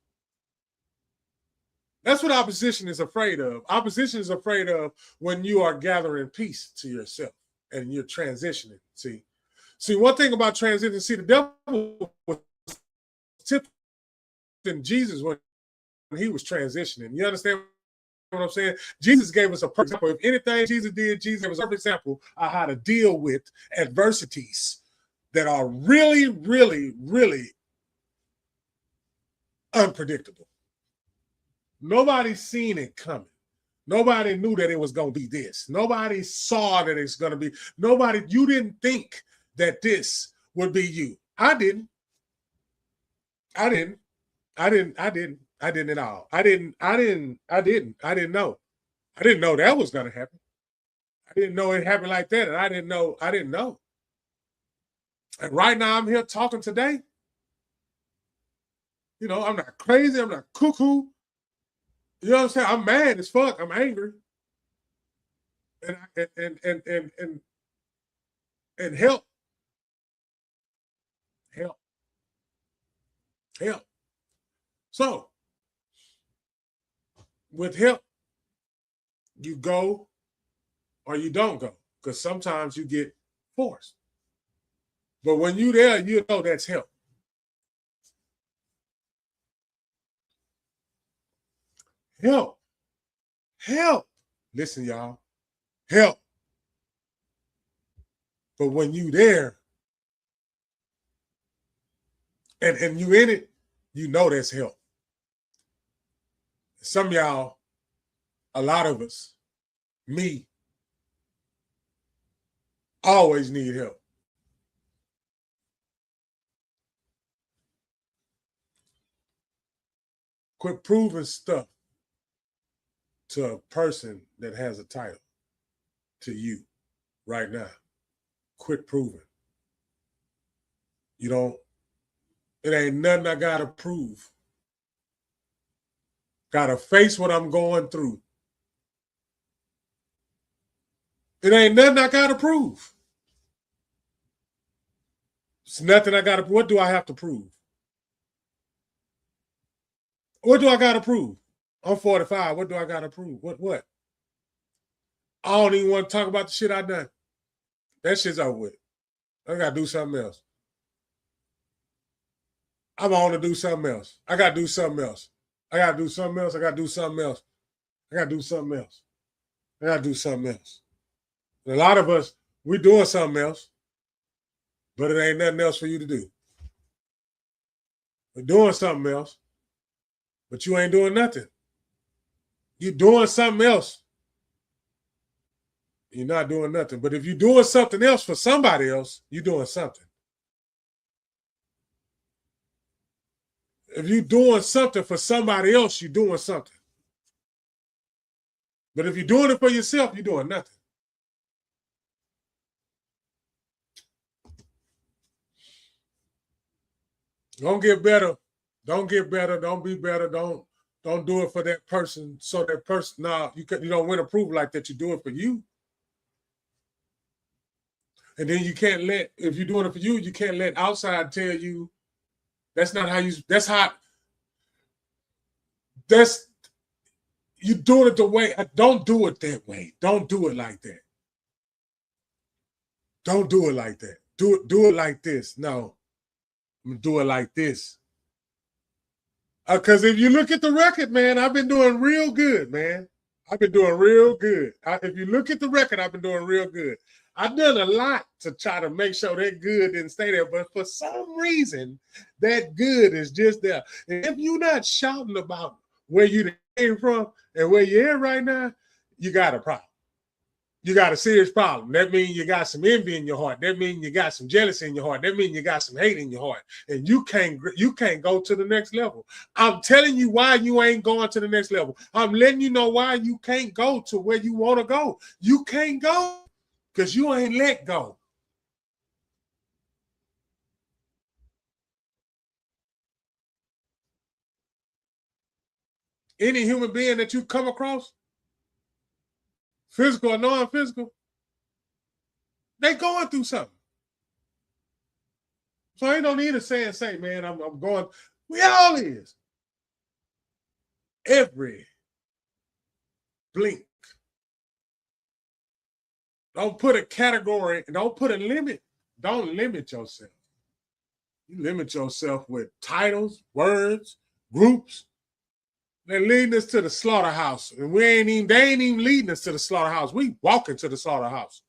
That's what opposition is afraid of. Opposition is afraid of when you are gathering peace to yourself and you're transitioning. See, one thing about transition, the devil was tempting Jesus when he was transitioning. You understand what I'm saying? Jesus gave us a perfect example. If anything Jesus did, Jesus gave us a perfect example of how to deal with adversities that are really, really, really unpredictable. Nobody's seen it coming. Nobody knew that it was going to be this. Nobody saw that it's going to be. You didn't think that this would be you. I didn't at all. I didn't know. I didn't know that was going to happen. I didn't know it happened like that. And I didn't know. And right now I'm here talking today. You know, I'm not crazy. I'm not cuckoo. You know what I'm saying? I'm mad as fuck. I'm angry. And help. So with help, you go or you don't go. Because sometimes you get forced. But when you're there, you know that's help. Help. Listen, y'all. Help. But when you there and you in it, you know that's help. Some of y'all, a lot of us, me, always need help. Quit proving stuff to a person that has a title to you right now. Quit proving. You don't, it ain't nothing I gotta prove. Gotta face what I'm going through. It ain't nothing I gotta prove. It's nothing I gotta, what do I have to prove? What do I gotta prove? I'm 45. What do I gotta prove? What? I don't even want to talk about the shit I done. That shit's over with. I gotta do something else. I'm on to do something else. I gotta do something else. I gotta do something else. I gotta do something else. I gotta do something else. I gotta do something else. And a lot of us, we doing something else, but it ain't nothing else for you to do. We're doing something else, but you ain't doing nothing. You're doing something else. You're not doing nothing. But if you're doing something else for somebody else, you're doing something. If you're doing something for somebody else, you're doing something. But if you're doing it for yourself, you're doing nothing. Don't get better. Don't get better. Don't be better. Don't do it for that person. So that person, nah, you don't win approval like that. You do it for you. And then you can't let, if you're doing it for you, you can't let outside tell you that's not how you, you doing it the way, don't do it that way. Don't do it like that. Don't do it like that. Do it like this. No, I'm going to do it like this. Because if you look at the record, man, I've been doing real good, man. I've been doing real good. If you look at the record, I've been doing real good. I've done a lot to try to make sure that good didn't stay there, but for some reason, that good is just there. And if you're not shouting about where you came from and where you're in right now, you got a problem. You got a serious problem. That means you got some envy in your heart. That means you got some jealousy in your heart. That means you got some hate in your heart. And you can't go to the next level. I'm telling you why you ain't going to the next level. I'm letting you know why you can't go to where you want to go. You can't go because you ain't let go. Any human being that you come across, physical or non-physical, they going through something. So I don't need to say, man, I'm going. We all is. Every blink. Don't put a category, don't put a limit. Don't limit yourself. You limit yourself with titles, words, groups. They're leading us to the slaughterhouse. And they ain't even leading us to the slaughterhouse. We walking to the slaughterhouse.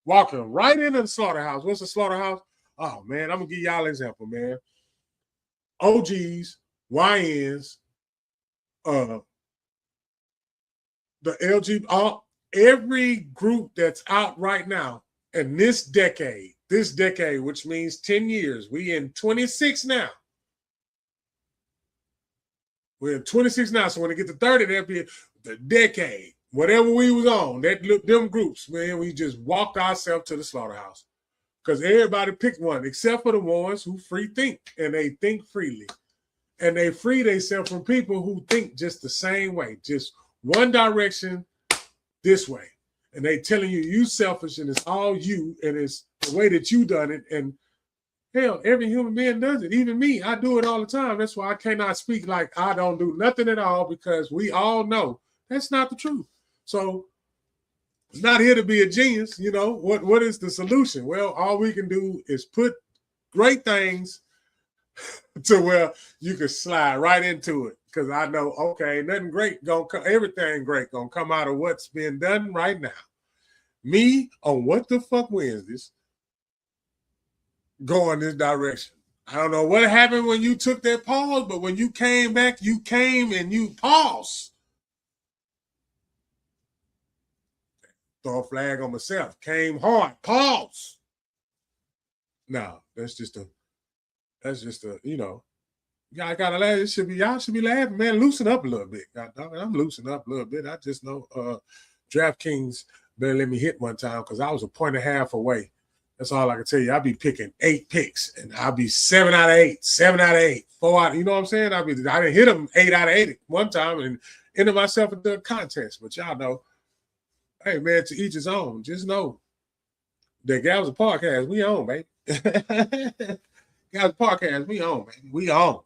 Walking right into the slaughterhouse. What's the slaughterhouse? Oh, man, I'm going to give y'all an example, man. OGs, YNs, the LGBT, every group that's out right now in this decade, which means 10 years, we in 26 now. We're in 26 now, so when it get to 30, that'll be the decade. Whatever we was on, them groups, man, we just walked ourselves to the slaughterhouse. Because everybody picked one, except for the ones who free think, and they think freely. And they free themselves from people who think just the same way, just one direction, this way. And they telling you selfish, and it's all you, and it's the way that you done it. And hell, every human being does it. Even me, I do it all the time. That's why I cannot speak like I don't do nothing at all, because we all know that's not the truth. So it's not here to be a genius. You know, what is the solution? Well, all we can do is put great things to where you can slide right into it. Because I know, okay, nothing great gonna come, everything great gonna come out of what's being done right now. Me on What the Fuck Wednesdays going this direction. I don't know what happened when you took that pause, but when you came back, you came and you paused. Throw a flag on myself. Came hard. Pause. No, that's just a, you know, y'all gotta laugh. Y'all should be laughing, man. Loosen up a little bit. I'm loosening up a little bit. I just know DraftKings better let me hit one time, because I was a point and a half away. That's all I can tell you. I'll be picking 8 picks, and I'll be 7 out of 8, 7 out of 8, 4 out. You know what I'm saying? I didn't hit them 8 out of 8 one time and entered myself into a contest. But y'all know, hey man, to each his own. Just know that Gals Podcast, we own, baby. Gals Podcast, we own, baby. We own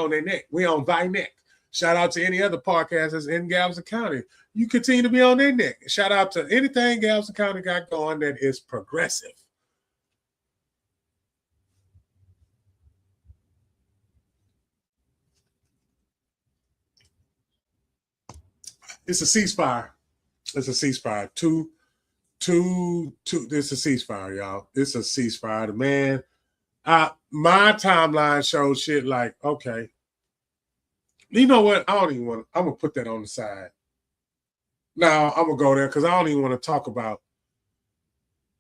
their neck. We own thy neck. Shout out to any other podcasters in Galveston County. You continue to be on their neck. Shout out to anything Galveston County got going that is progressive. It's a ceasefire. It's a ceasefire. Two. It's a ceasefire, y'all. It's a ceasefire. The man, my timeline shows shit like, okay, you know what? I don't even want. I'm gonna put that on the side. Now I'm gonna go there because I don't even want to talk about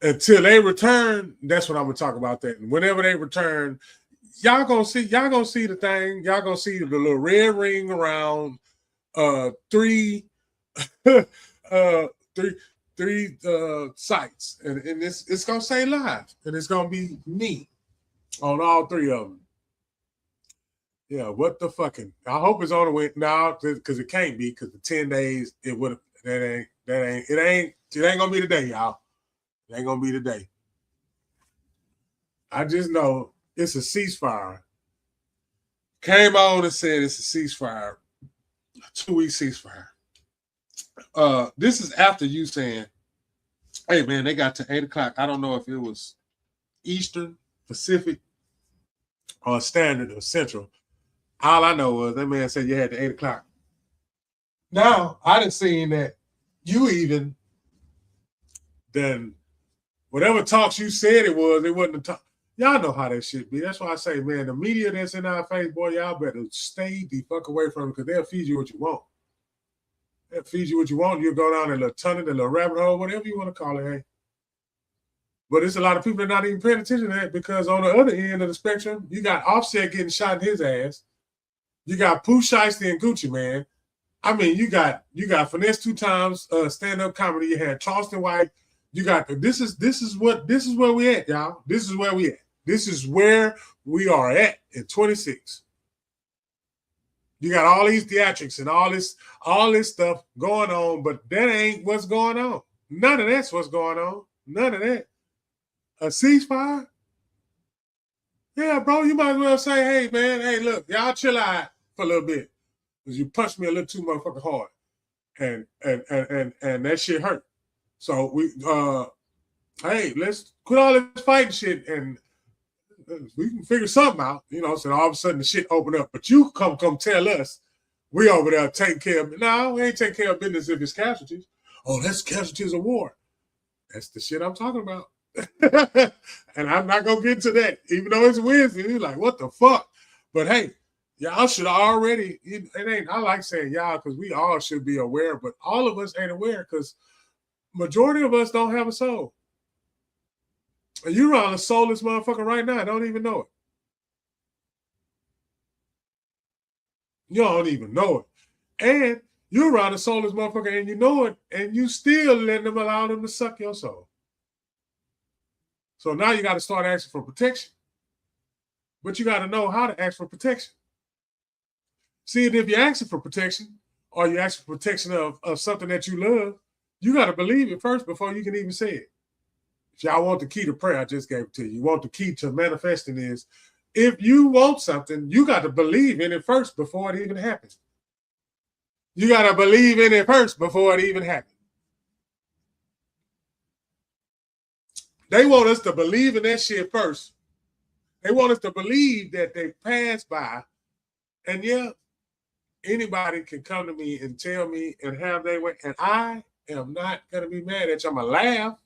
until they return. That's what I'm gonna talk about. That, and whenever they return, y'all gonna see the thing. Y'all gonna see the little red ring around three sites, and it's gonna say live, and it's gonna be me on all 3 of them. Yeah, what the fucking? I hope it's on the way now, because it can't be, because the 10 days it would have. It ain't gonna be today, y'all. It ain't gonna be today. I just know it's a ceasefire. Came on and said it's a ceasefire, a 2-week ceasefire. This is after you saying, hey man, they got to 8 o'clock. I don't know if it was Eastern, Pacific, or Standard or Central. All I know was that man said you had to 8 o'clock. Now, I done seen that you even then whatever talks you said it wasn't a talk. Y'all know how that shit be. That's why I say, man, the media that's in our face, boy, y'all better stay the fuck away from it, because they'll feed you what you want. They'll feed you what you want. You'll go down a little tunnel, a little rabbit hole, whatever you want to call it, hey. But there's a lot of people that are not even paying attention to that, because on the other end of the spectrum, you got Offset getting shot in his ass. You got Pooh Shiesty and Gucci Man. I mean, you got Finesse 2 times stand-up comedy. You had Charleston White. You got this is where we at, y'all. This is where we at. This is where we are at in 26. You got all these theatrics and all this stuff going on, but that ain't what's going on. None of that's what's going on. None of that. A ceasefire? Yeah, bro, you might as well say, hey, man, hey, look, y'all chill out for a little bit, because you punched me a little too motherfucking hard, and that shit hurt. So we, hey, let's quit all this fighting shit, and we can figure something out, you know. So all of a sudden the shit opened up, but you come tell us We over there taking care of, no, we ain't taking care of business if it's casualties. Oh, that's casualties of war. That's the shit I'm talking about. And I'm not going to get to that, even though it's Wednesday. You're like, what the fuck? But hey, y'all should already, it ain't, I like saying y'all because we all should be aware, but all of us ain't aware because majority of us don't have a soul. And you're around a soulless motherfucker right now. Don't even know it. You don't even know it. And you're around a soulless motherfucker and you know it, and you still letting them allow them to suck your soul. So now you got to start asking for protection. But you got to know how to ask for protection. See, if you're asking for protection or you're asking for protection of something that you love, you got to believe it first before you can even say it. If y'all want the key to prayer, I just gave it to you. You want the key to manifesting is, if you want something, you got to believe in it first before it even happens. You got to believe in it first before it even happens. They want us to believe in that shit first. They want us to believe that they passed by. And yeah, anybody can come to me and tell me and have their way. And I am not going to be mad at you. I'm going to laugh.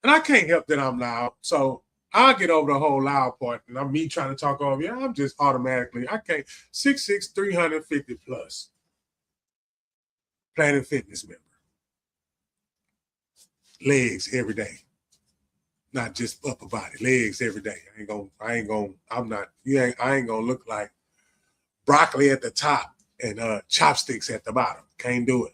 And I can't help that I'm loud. So I'll get over the whole loud part. And I'm me trying to talk over you. I'm just automatically, I can't. 6'6", 350 plus. Planet Fitness member. Legs every day. Not just upper body, legs every day. I ain't gonna look like broccoli at the top and chopsticks at the bottom. Can't do it.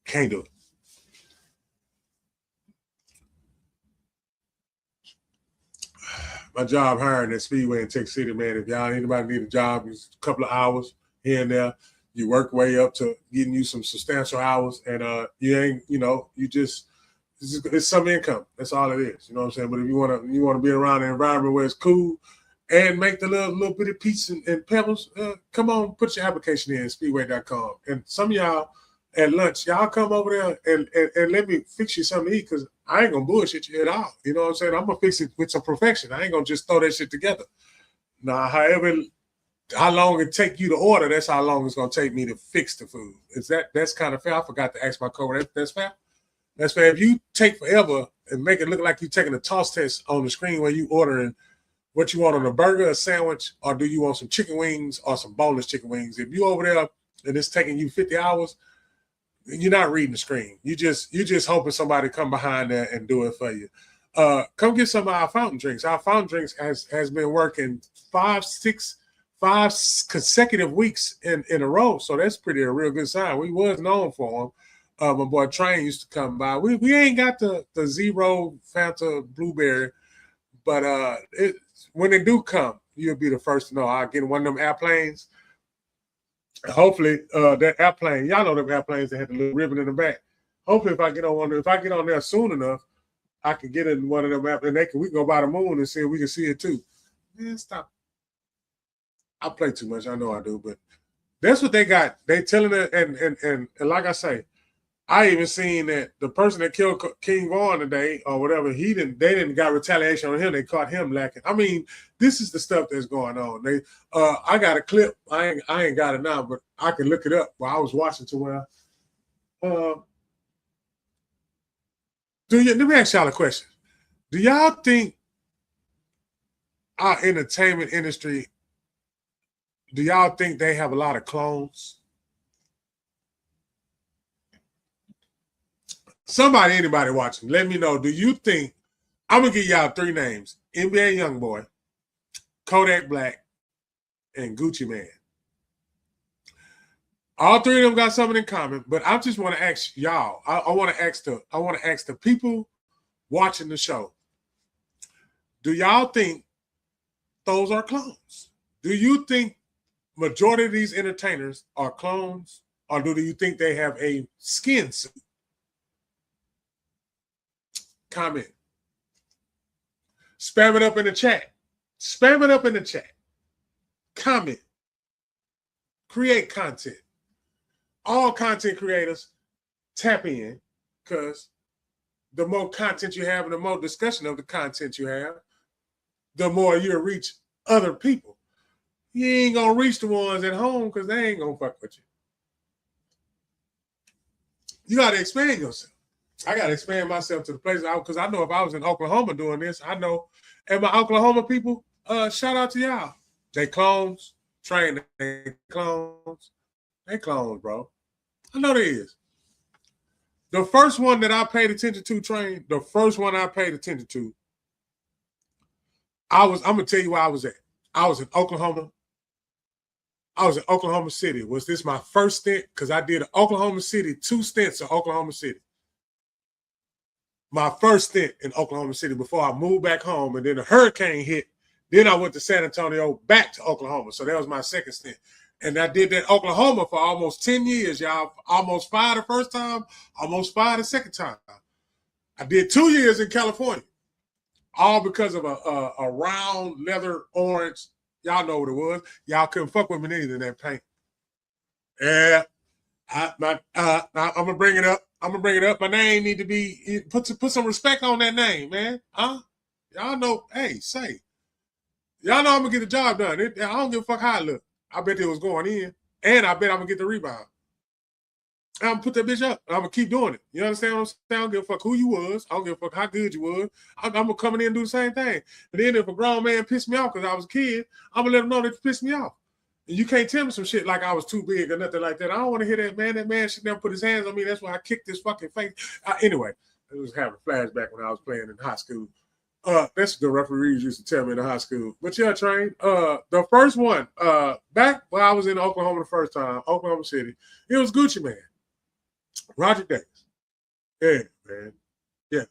Can't do it. My job hiring at Speedway in Texas City, man. If y'all anybody need a job, it's a couple of hours here and there. You work way up to getting you some substantial hours, and you ain't, you just it's some income. That's all it is. You know what I'm saying? But if you want to be around an environment where it's cool and make the little bitty pieces and pebbles, come on, put your application in speedway.com. And some of y'all at lunch, y'all come over there and let me fix you something to eat, because I ain't gonna bullshit you at all. You know what I'm saying? I'm gonna fix it with some perfection. I ain't gonna just throw that shit together. Now, how long it take you to order, that's how long it's gonna take me to fix the food. That's kind of fair? I forgot to ask my coworker. That's fair. That's fair. If you take forever and make it look like you're taking a toss test on the screen where you ordering what you want on a burger, a sandwich, or do you want some chicken wings or some boneless chicken wings? If you over there and it's taking you 50 hours, you're not reading the screen. You just hoping somebody come behind there and do it for you. Come get some of our fountain drinks. Our fountain drinks has been working 5 consecutive weeks in a row. So that's a real good sign. We was known for them. My boy Train used to come by. We ain't got the zero Fanta blueberry, but when they do come, you'll be the first to know. I'll get one of them airplanes. Hopefully, that airplane, y'all know them airplanes that had the little ribbon in the back. Hopefully, if I get on there soon enough, I can get in one of them airplanes. We can go by the moon and see if we can see it too. Man, stop. I play too much. I know I do, but that's what they got. They telling it, and like I say, I even seen that the person that killed King Vaughn today or whatever, they didn't got retaliation on him. They caught him lacking. I mean, this is the stuff that's going on. I got a clip. I ain't got it now, but I can look it up while I was watching to where. Let me ask y'all a question. Do y'all think our entertainment industry, do y'all think they have a lot of clones? Anybody watching, let me know. Do you think, I'm going to give y'all 3 names: NBA Youngboy, Kodak Black, and Gucci Mane. All 3 of them got something in common, but I just want to ask y'all. I want to ask the people watching the show. Do y'all think those are clones? Do you think majority of these entertainers are clones, or do you think they have a skin suit? Comment. Spam it up in the chat. Comment. Create content. All content creators, tap in, because the more content you have and the more discussion of the content you have, the more you'll reach other people. You ain't gonna reach the ones at home because they ain't gonna fuck with you. You gotta expand yourself. I gotta expand myself to the place because I know if I was in Oklahoma doing this, I know, and my Oklahoma people, shout out to y'all. They clones, train they clones. They clones, bro. I know there is. The first one that I paid attention to, train, the first one I paid attention to, I'm gonna tell you where I was at. I was in Oklahoma. I was in Oklahoma City. Was this my first stint? Because I did Oklahoma City, 2 stints in Oklahoma City. My first stint in Oklahoma City before I moved back home, and then a hurricane hit. Then I went to San Antonio, back to Oklahoma. So that was my second stint. And I did that in Oklahoma for almost 10 years, y'all. Almost 5 the first time, almost 5 the second time. I did 2 years in California, all because of a round leather orange. Y'all know what it was. Y'all couldn't fuck with me neither in that paint. Yeah. I'm gonna bring it up. I'm gonna bring it up. My name need to be put some respect on that name, man. Huh? Y'all know. Hey, say. Y'all know I'm gonna get the job done. I don't give a fuck how I look. I bet it was going in, and I bet I'm gonna get the rebound. I'm gonna put that bitch up. I'm gonna keep doing it. You understand what I'm saying? I don't give a fuck who you was. I don't give a fuck how good you was. I'm gonna come in and do the same thing. And then if a grown man pissed me off because I was a kid, I'm gonna let him know that you pissed me off. And you can't tell me some shit like I was too big or nothing like that. I don't want to hear that man. That man should never put his hands on me. That's why I kicked his fucking face. Anyway, I was having a flashback when I was playing in high school. That's the referees used to tell me in high school. But yeah, Train. The first one, back when I was in Oklahoma the first time, Oklahoma City, it was Gucci Man. Roger Davis. Yeah, man. Yeah.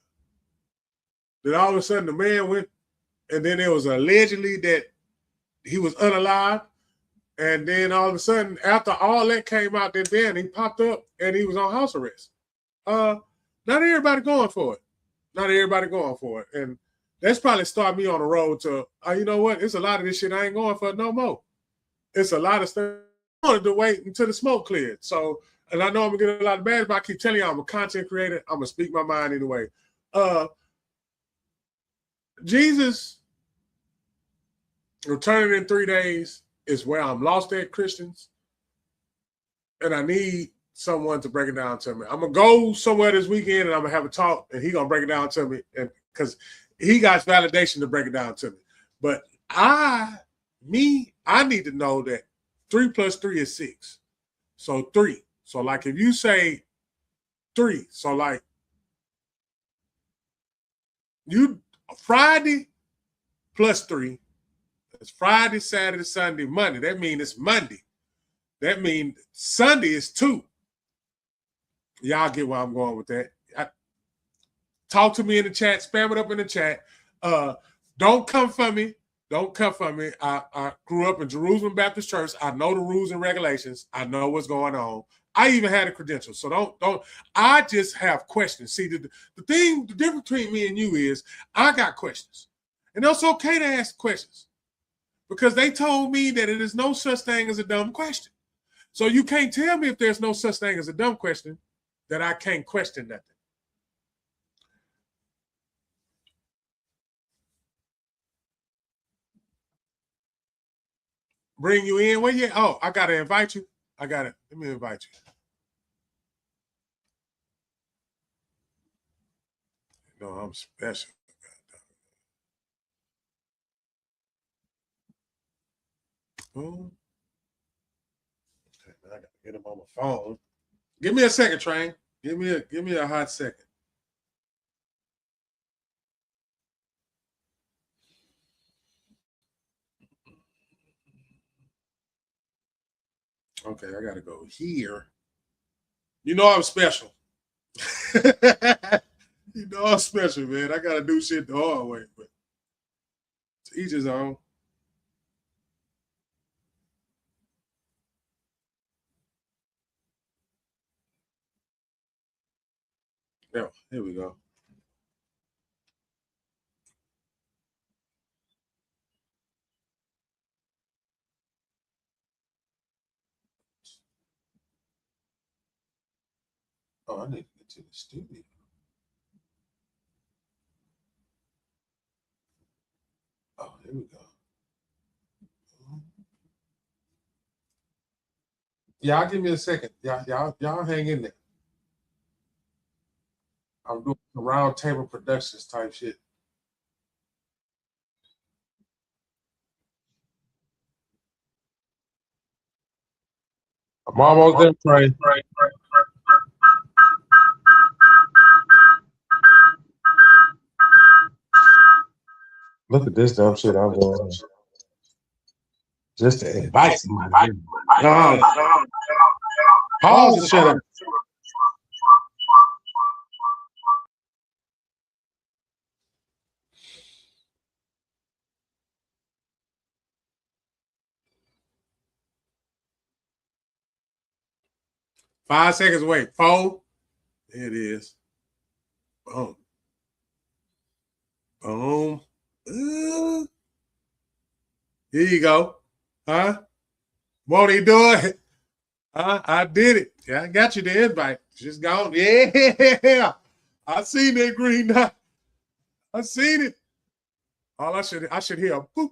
Then all of a sudden the man went, and then there was allegedly that he was unalive. And then all of a sudden, after all that came out, then he popped up and he was on house arrest. Not everybody going for it. Not everybody going for it. And that's probably started me on the road to, you know what? It's a lot of this shit I ain't going for no more. It's a lot of stuff. I wanted to wait until the smoke cleared. So, and I know I'm going to get a lot of bad, but I keep telling you I'm a content creator. I'm going to speak my mind anyway. Jesus returning in 3 days is where I'm lost at, Christians. And I need someone to break it down to me. I'm going to go somewhere this weekend and I'm going to have a talk and he's going to break it down to me because he got validation to break it down to me. But I need to know that 3 plus 3 is 6. So 3. So like if you say 3, so like you Friday plus 3, it's Friday, Saturday, Sunday, Monday. That means it's Monday. That means Sunday is 2. Y'all get where I'm going with that. Talk to me in the chat. Spam it up in the chat. Don't come for me. Don't come for me. I grew up in Jerusalem Baptist Church. I know the rules and regulations. I know what's going on. I even had a credential. So don't. I just have questions. See, the difference between me and you is I got questions. And it's okay to ask questions because they told me that it is no such thing as a dumb question. So you can't tell me if there's no such thing as a dumb question that I can't question nothing. Bring you in? Well, yeah. Oh, I got to invite you. I got it. Let me invite you. No, I'm special. Oh. Okay, I got to get him on my phone. Give me a second, Train. Give me a hot second. Okay, I gotta go here. You know I'm special. You know I'm special, man. I gotta do shit the hard way, but to each his own. Yeah, here we go. Oh, I need to get to the studio. we go. Y'all give me a second. Y'all hang in there. I'm doing some round table productions type shit. I'm almost there, Trey. Look at this dumb shit I'm doing. Just to invite somebody. Pause and shut up. Five seconds away. 4. There it is. Boom. Boom. Here you go. Huh? Won't he do it? I did it. Yeah, I got you the invite. Just gone. Yeah. I seen that green dot. I seen it. All I should hear a boop.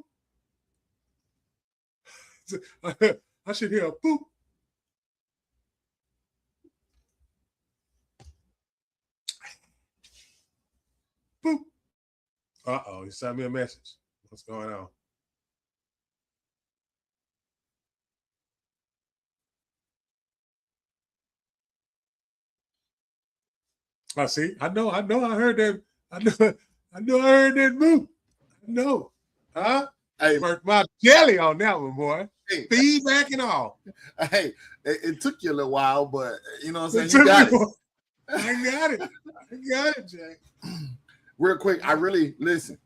I should hear a boop. Boop. Uh-oh, he sent me a message. What's going on? I see. I know. I heard that. I heard that boop. I know. Huh? Hey, worked my jelly on that one, boy. Hey, feedback and all. Hey, it took you a little while, but you know what I'm saying? You got it. I got it, Jack. Real quick, I really listen.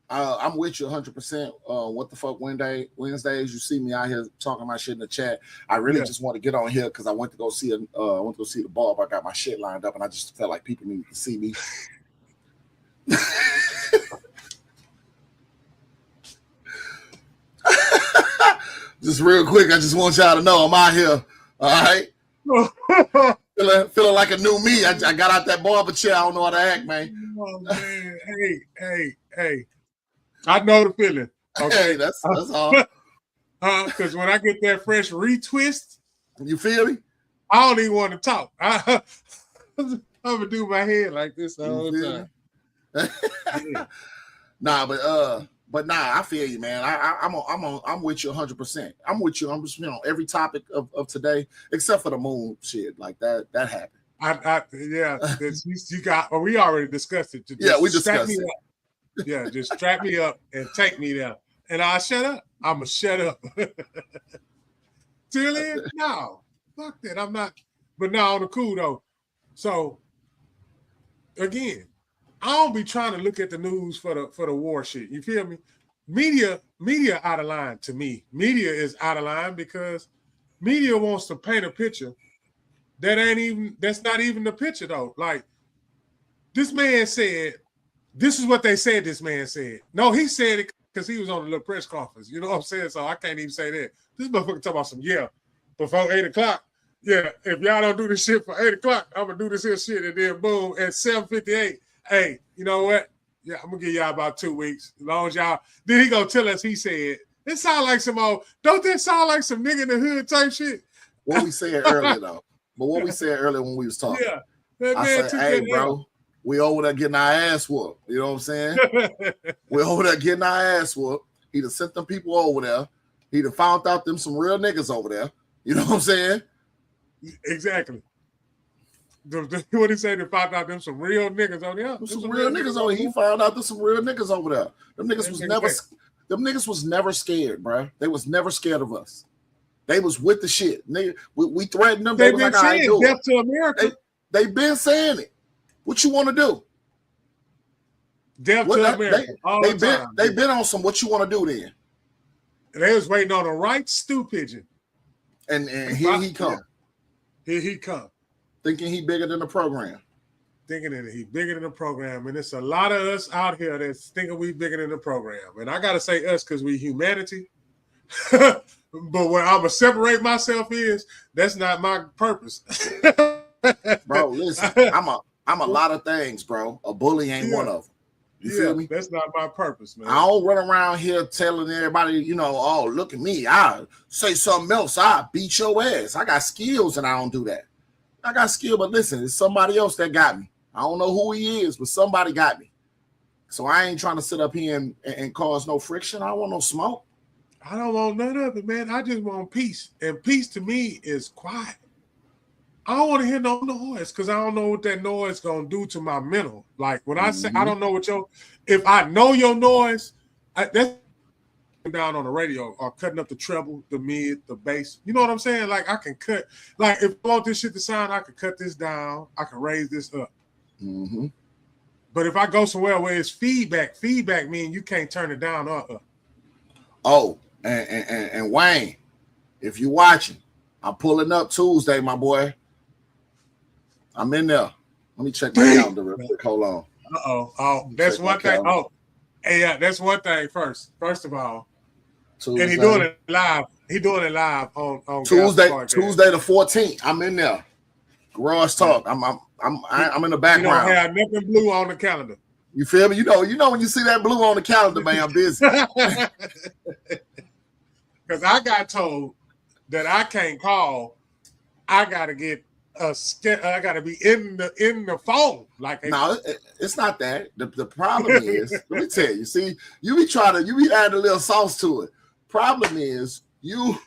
I'm with you 100%. What the fuck Wednesdays? You see me out here talking my shit in the chat. I really just want to get on here because I went to go see the ball. I got my shit lined up, and I just felt like people need to see me. Just real quick, I just want y'all to know I'm out here. All right. Feeling like a new me. I got out that barber chair. I don't know how to act, man. Oh man, hey. I know the feeling. Okay, hey, that's all. Because when I get that fresh retwist, you feel me? I don't even want to talk. I'm gonna do my head like this the whole time. Nah, but nah, I feel you, man. I'm with you 100%. I'm with you. I'm just on every topic of today, except for the moon shit. Like that happened. You got. Well, we already discussed it. We discussed it. Yeah, just strap me up and take me there, and I'll shut up. I'ma shut up. Till then, no, fuck that. I'm not. But now on the cool though. So again, I don't be trying to look at the news for the war shit. You feel me? Media out of line to me. Media is out of line because media wants to paint a picture that's not even the picture though. Like this man said, this is what they said this man said. No, he said it because he was on a little press conference. You know what I'm saying? So I can't even say that. This motherfucker talk about before 8 o'clock. Yeah, if y'all don't do this shit for 8 o'clock, I'm gonna do this here shit, and then boom, at 7:58. Hey, you know what? Yeah, I'm gonna give y'all about 2 weeks. As long as y'all, then he gonna tell us he said. It sound like some old, don't that sound like some nigga in the hood type shit? What we said earlier though. But what we said earlier when we was talking. Yeah. I said, hey, bro, we over there getting our ass whooped. You know what I'm saying? We over there getting our ass whooped. He'd have sent them people over there. He'd have found out them some real niggas over there. You know what I'm saying? Exactly. What he said, they found out them some real niggas over there. Some real niggas over there. He found out there's some real niggas over there. Them niggas was never scared, bro. They was never scared of us. They was with the shit. We threatened them. They was like, I do death to America. They been saying it. What you want to do? Death to America. They been on some what you want to do then. They was waiting on the right stew pigeon. And here he come. Here he come. Thinking he bigger than the program. Thinking that he bigger than the program. And it's a lot of us out here that's thinking we bigger than the program. And I got to say us because we humanity. But where I'm going to separate myself is, that's not my purpose. Bro, listen, I'm a lot of things, bro. A bully ain't one of them. You feel me? That's not my purpose, man. I don't run around here telling everybody, you know, oh, look at me. I say something else. I beat your ass. I got skills and I don't do that. I got skill, but listen, it's somebody else that got me. I don't know who he is, but somebody got me. So I ain't trying to sit up here and cause no friction. I don't want no smoke. I don't want none of it, man. I just want peace. And peace to me is quiet. I don't want to hear no noise because I don't know what that noise going to do to my mental. Like when I say I don't know what if I know your noise, that's down on the radio or cutting up the treble, the mid, the bass. You know what I'm saying? Like I can cut, like if I want this shit to sound, I can cut this down. I can raise this up. Mm-hmm. But if I go somewhere where it's feedback means you can't turn it down or up. Oh, and Wayne, if you're watching, I'm pulling up Tuesday, my boy. I'm in there. Let me check my calendar real quick. Hold on. Oh, that's one thing. Oh, hey, yeah, that's one thing first. First of all, Tuesday. And he doing it live. He doing it live on Tuesday the 14th. I'm in there. Garage Talk. I'm in the background. You don't have nothing blue on the calendar. You feel me? You know when you see that blue on the calendar, man, I'm busy. Because I got told that I can't call. I gotta get I gotta be in the phone. Like no, it's not that. The problem is, let me tell you. See, you be adding a little sauce to it. Problem is, you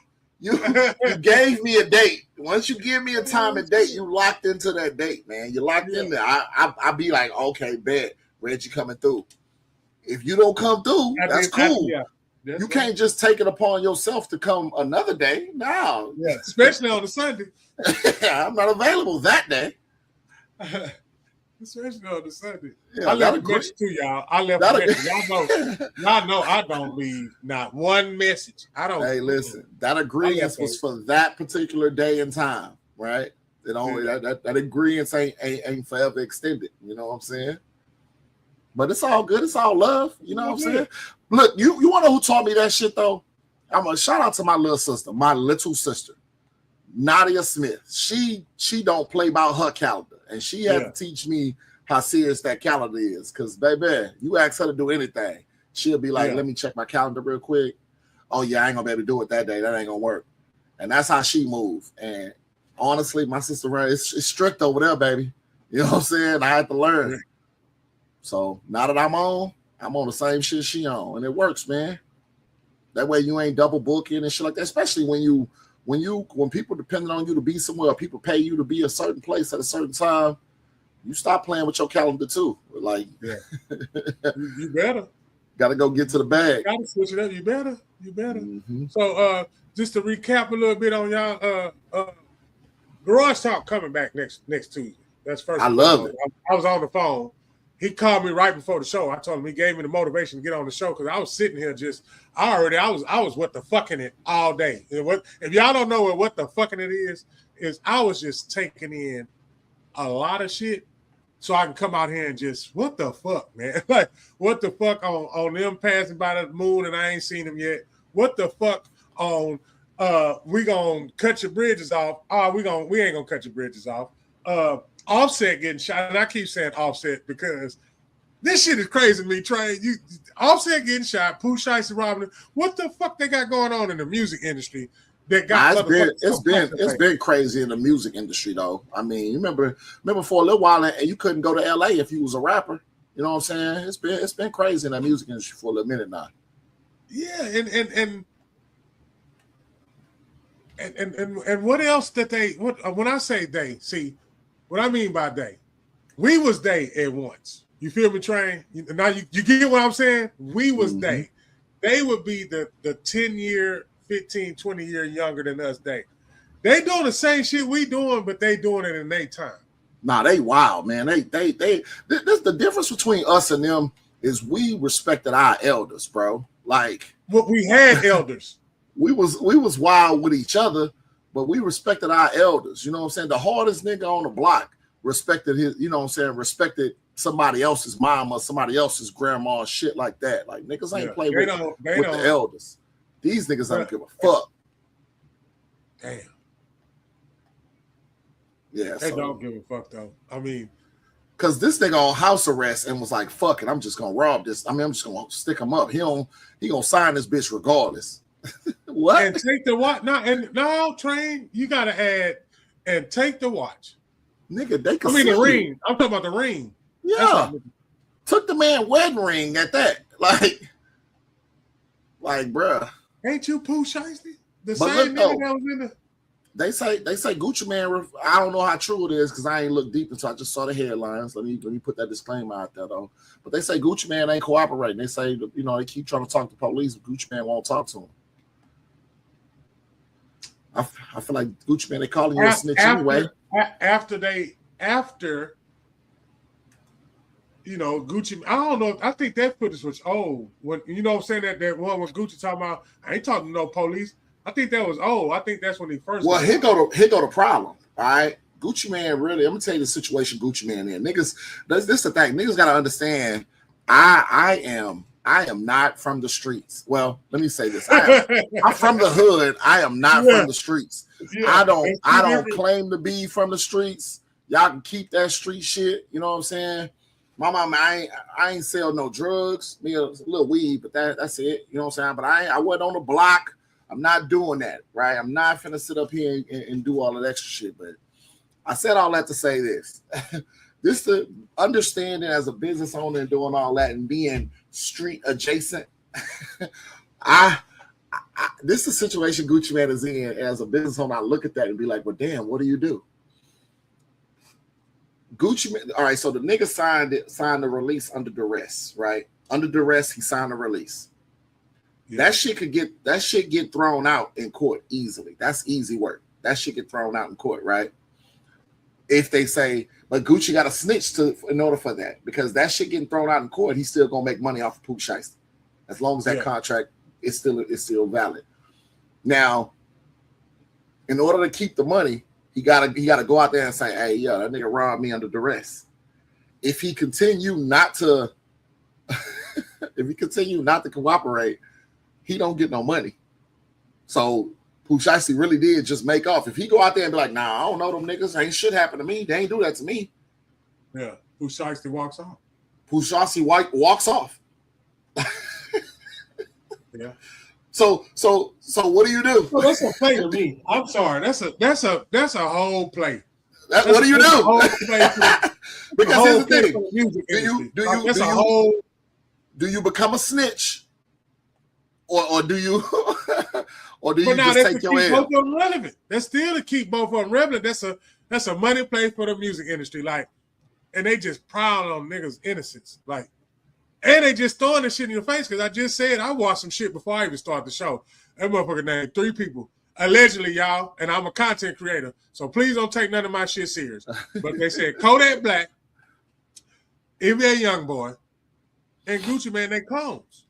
gave me a date. Once you give me a time and date, you locked into that date, man. You locked in there. I be like, okay, bet Reggie coming through. If you don't come through, that's cool. You can't just take it upon yourself to come another day. No. Yeah, especially on a Sunday. I'm not available that day. Especially on the Sunday. Yeah, I left a message to y'all. Y'all know I don't leave not one message. I don't. Hey, listen, that agreement was for that particular day and time, right? It only that agreement ain't forever extended. You know what I'm saying? But it's all good. It's all love. You know what I'm saying? Look, you want to know who taught me that shit though? I'm gonna shout out to my little sister, Nadia Smith. She don't play about her calendar, and she had to teach me how serious that calendar is. Cause baby, you ask her to do anything, she'll be like, "Let me check my calendar real quick." Oh yeah, I ain't gonna be able to do it that day. That ain't gonna work. And that's how she moved. And honestly, my sister, it's strict over there, baby. You know what I'm saying? I had to learn. So now that I'm on the same shit she on, and it works, man. That way you ain't double booking and shit like that. Especially when people depending on you to be somewhere, or people pay you to be a certain place at a certain time, you stop playing with your calendar too. Like, you better. Got to go get to the bag. Got to switch it up. You better. Mm-hmm. So just to recap a little bit on y'all, Garage Talk coming back next Tuesday. That's first. I love it. I was on the phone. He called me right before the show. I told him he gave me the motivation to get on the show because I was sitting here I was what the fucking it all day. If y'all don't know what the fucking it is I was just taking in a lot of shit so I can come out here and just what the fuck, man? Like what the fuck on them passing by the moon and I ain't seen them yet? What the fuck on we gonna cut your bridges off? We ain't gonna cut your bridges off. Offset getting shot, and I keep saying Offset because this shit is crazy to me, Trey. Offset getting shot, Pooh Shiesty robbing him. What the fuck they got going on in the music industry that got it's been crazy in the music industry though. I mean, you remember for a little while and you couldn't go to LA if you was a rapper. You know what I'm saying? It's been crazy in the music industry for a little minute now. Yeah, and what else that when I say they see. What I mean by they, we was they at once. You feel me, Train? Now you get what I'm saying? We was they. They would be the 10-year, 15, 20-year younger than us they. They doing the same shit we doing, but they doing it in their time. Nah, they wild, man. This the difference between us and them is we respected our elders, bro. Like what we had elders. we was wild with each other. But we respected our elders, you know what I'm saying? The hardest nigga on the block respected his, you know what I'm saying, respected somebody else's mom or somebody else's grandma, shit like that. Like niggas ain't play with the elders. These niggas don't give a fuck. Damn. Yeah, they don't give a fuck though. I mean, Because this nigga on house arrest and was like, fuck it, I'm just gonna rob this. I mean, I'm just gonna stick him up. He gonna sign this bitch regardless. What? And take the watch. No, Train, you gotta add and take the watch. Nigga, they can the ring. I'm talking about the ring. Yeah. Took the man wedding ring at that. Like, bruh. Ain't you Pooh Shiesty? The same nigga that was in the. They say Gucci Man. I don't know how true it is because I ain't looked deep into. I just saw the headlines. Let me put that disclaimer out there though. But they say Gucci Man ain't cooperating. They say they keep trying to talk to police, but Gucci Man won't talk to him. I feel like Gucci Man, they calling you a snitch anyway. After Gucci, I don't know. I think that footage was old. When what I'm saying, that one was Gucci talking about, I ain't talking to no police. I think that was old. I think that's when he first. Well, here go the problem. All right, Gucci Man really. I'm gonna tell you the situation Gucci Man in. Niggas, this the thing. Niggas gotta understand. I am not from the streets. Well, let me say this. I'm from the hood. I am not from the streets. Yeah. I don't claim to be from the streets. Y'all can keep that street shit. You know what I'm saying? My mama, I ain't sell no drugs. Me a little weed, but that's it. You know what I'm saying? But I wasn't on the block. I'm not doing that, right? I'm not finna sit up here and do all that extra shit. But I said all that to say this. This the understanding as a business owner and doing all that and being street adjacent. This is a situation Gucci Man is in as a business owner. I look at that and be like, well, damn, what do you do? Gucci Man, all right, so the nigga signed the release under duress, right? Under duress, he signed the release. Yeah. That shit get thrown out in court easily. That's easy work. That shit get thrown out in court, right? If they say, but Gucci got to snitch in order for that, because that shit getting thrown out in court, he's still gonna make money off of Pooh Shiesty, as long as that contract is still valid. Now, in order to keep the money, he gotta go out there and say, hey, yeah, that nigga robbed me under duress. If he continue not to cooperate, he don't get no money. So Pooh Shiesty really did just make off. If he go out there and be like, nah, I don't know them niggas, ain't shit happen to me. They ain't do that to me. Yeah, Pooh Shiesty walks off. Pooh Shiesty walks off. Yeah. So what do you do? Well, that's a play to me. I'm sorry. That's a whole play. What do you do? Because here's the thing. Do you become a snitch? Or do you just take your ass? Both of them relevant. That's still to keep both of them relevant. That's a money play for the music industry. Like, and they just proud on niggas' innocence. Like, and they just throwing this shit in your face because I just said I watched some shit before I even started the show. That motherfucker named 3 people. Allegedly, y'all, and I'm a content creator, so please don't take none of my shit serious. But they said Kodak Black, NBA Youngboy, and Gucci Man, they clones.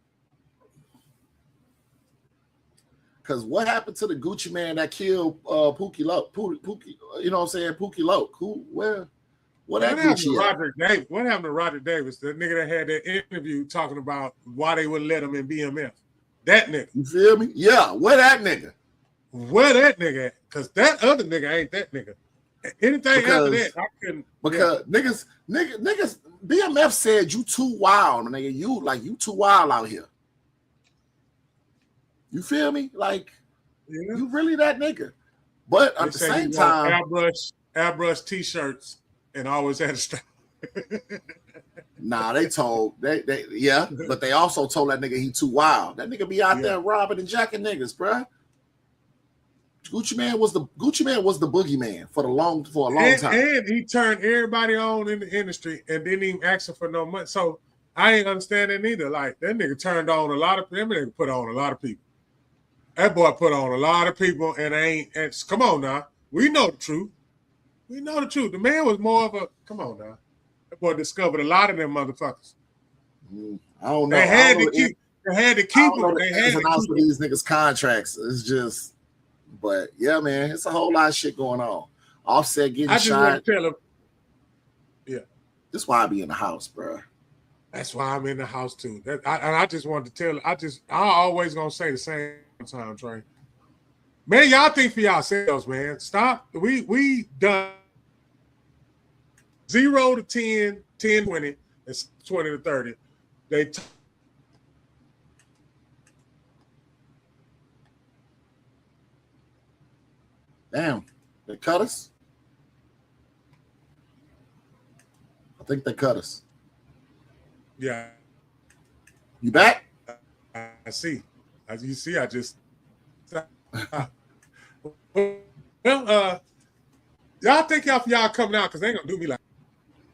Because what happened to the Gucci Man that killed Pookie Loke? Pookie, you know what I'm saying? Pookie Loke. What happened to Roger Davis? What happened to Roger Davis, the nigga that had that interview talking about why they wouldn't let him in BMF? That nigga. You feel me? Yeah. Where that nigga? Where that nigga at? Because that other nigga ain't that nigga. Anything after that, I couldn't. Because niggas, BMF said you too wild, nigga. You too wild out here. You feel me? Like, you really that nigga. But at the same time, airbrush t-shirts and always had a strap. Nah, they but they also told that nigga he too wild. That nigga be out there robbing and jacking niggas, bruh. Gucci Man was the boogeyman for a long time. And he turned everybody on in the industry and didn't even ask him for no money. So I ain't understand it neither. Like, that nigga turned on a lot of people. That nigga put on a lot of people. That boy put on a lot of people and come on now. We know the truth. We know the truth. The man was more of a, come on now. That boy discovered a lot of them motherfuckers. I don't know. They had to keep them. They had to keep these niggas contracts. It's just, but yeah, man, it's a whole lot of shit going on. Offset getting shot. I just want to tell him. Yeah. That's why I be in the house, bro. That's why I'm in the house too. I just wanted to tell. I always gonna say the same time, Trey. Man, y'all think for yourselves, man. Stop. We done. 0 to 10, 10 to 20, and 20 to 30. They Damn, they cut us. I think they cut us. Yeah. You back? I see. As you see, I just well, y'all think y'all coming out because they ain't gonna do me like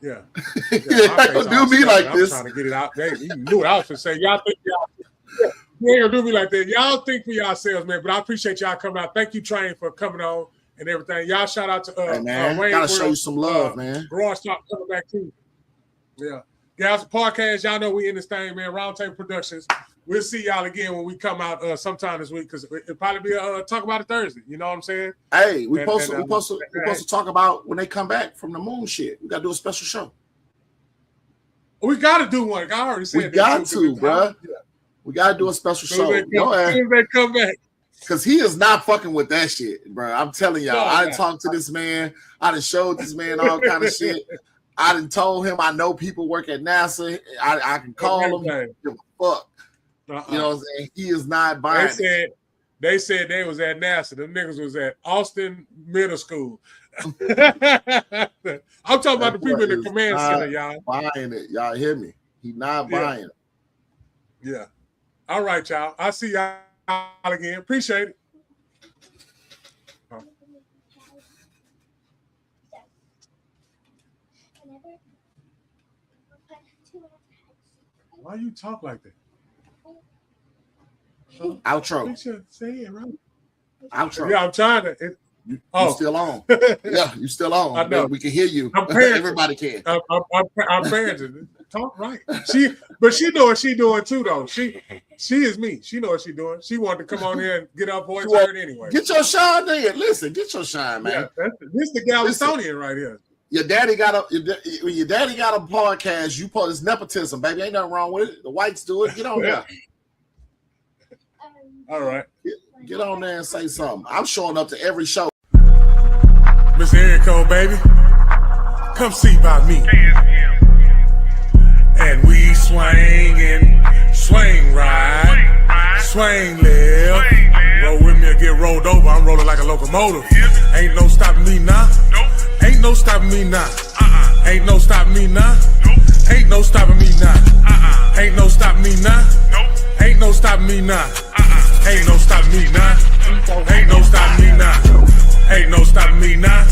yeah. Yeah, they gonna do me like I'm this. trying to get it out. You knew what I was gonna say. Y'all think you ain't gonna do me like that. Y'all think for yourselves, man. But I appreciate y'all coming out. Thank you, Train, for coming on and everything. Y'all shout out to hey, man. Wayne Gotta World, show you some love, man. Garage Talk coming back too. Yeah. Guys, podcast, y'all know we in this thing, man. Roundtable Productions. We'll see y'all again when we come out sometime this week because it'll probably be a talk about it Thursday. You know what I'm saying? Hey, we supposed to talk about when they come back from the moon shit. We gotta do a special show. We gotta do one. I already said we got to, bro. Yeah. We gotta do a special show. As soon as they come back. Because he is not fucking with that shit, bro. I'm telling y'all. I done talked to this man. I done showed this man all kind of shit. I done told him I know people work at NASA. I can call him. Give a fuck. You know what I'm saying? He is not buying it. They said they was at NASA. Them niggas was at Austin Middle School. I'm talking about the people in the command center, y'all. Buying it. Y'all hear me? He not buying it. Yeah. All right, y'all. I'll see y'all again. Appreciate it. Why you talk like that? Outro. Say it, right? Outro. Yeah, I'm trying to. You still on? Yeah, you still on. I know. We can hear you. Everybody can. I'm parenting. Talk right. But she know what she doing too, though. She is me. She know what she doing. She wanted to come on here and get her voice heard anyway. Get your shine, then. Listen, get your shine, man. Yeah, this the Galvestonian right here. Your daddy got a podcast. You put it's nepotism, baby. Ain't nothing wrong with it. The whites do it. Get on there. All right. Get on there and say something. I'm showing up to every show. Mr. Erico, baby, come see about me. And we swing and swing right, swing left. Roll with me or get rolled over. I'm rolling like a locomotive. Ain't no stopping me now. Ain't no stopping me now. Ain't no stopping me now. Ain't no stopping me now. Ain't no stopping me now. Ain't no stopping me now. Ain't no stopping me now. Ain't no stopping me now. Ain't no stopping me now.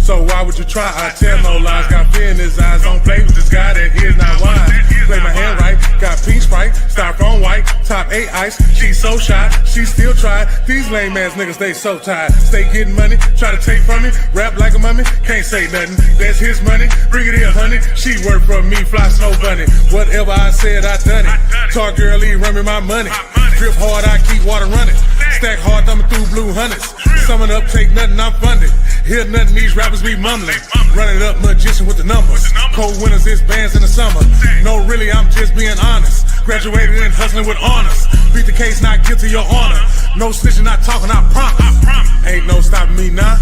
So why would you try? I tell no lies. Got fear in his eyes. Don't play with this guy that is not wise. Play my hand right. Got pink Sprite. Styrofoam white. Top 8 ice. She's so shy. She still tried. These lame ass niggas, they so tired. Stay getting money. Try to take from me. Rap like a mummy. Can't say nothing. That's his money. Bring it here, honey. She work for me. Fly snow bunny. Whatever I said, I done it. Talk girly. Run me my money. Drip hard. I keep water running. Stack hard. Thumbing through blue hundreds. Summing up. Take nothing. I'm funded. Hear nothing. These rappers be mumbling. Running up. Magician with the numbers. Cold winters. It's bands in the summer. No, really. I'm just being honest. Graduated and hustling with honors. Beat the case, not guilty, your honor. No snitching, not talking, I promise. Ain't no stopping me now.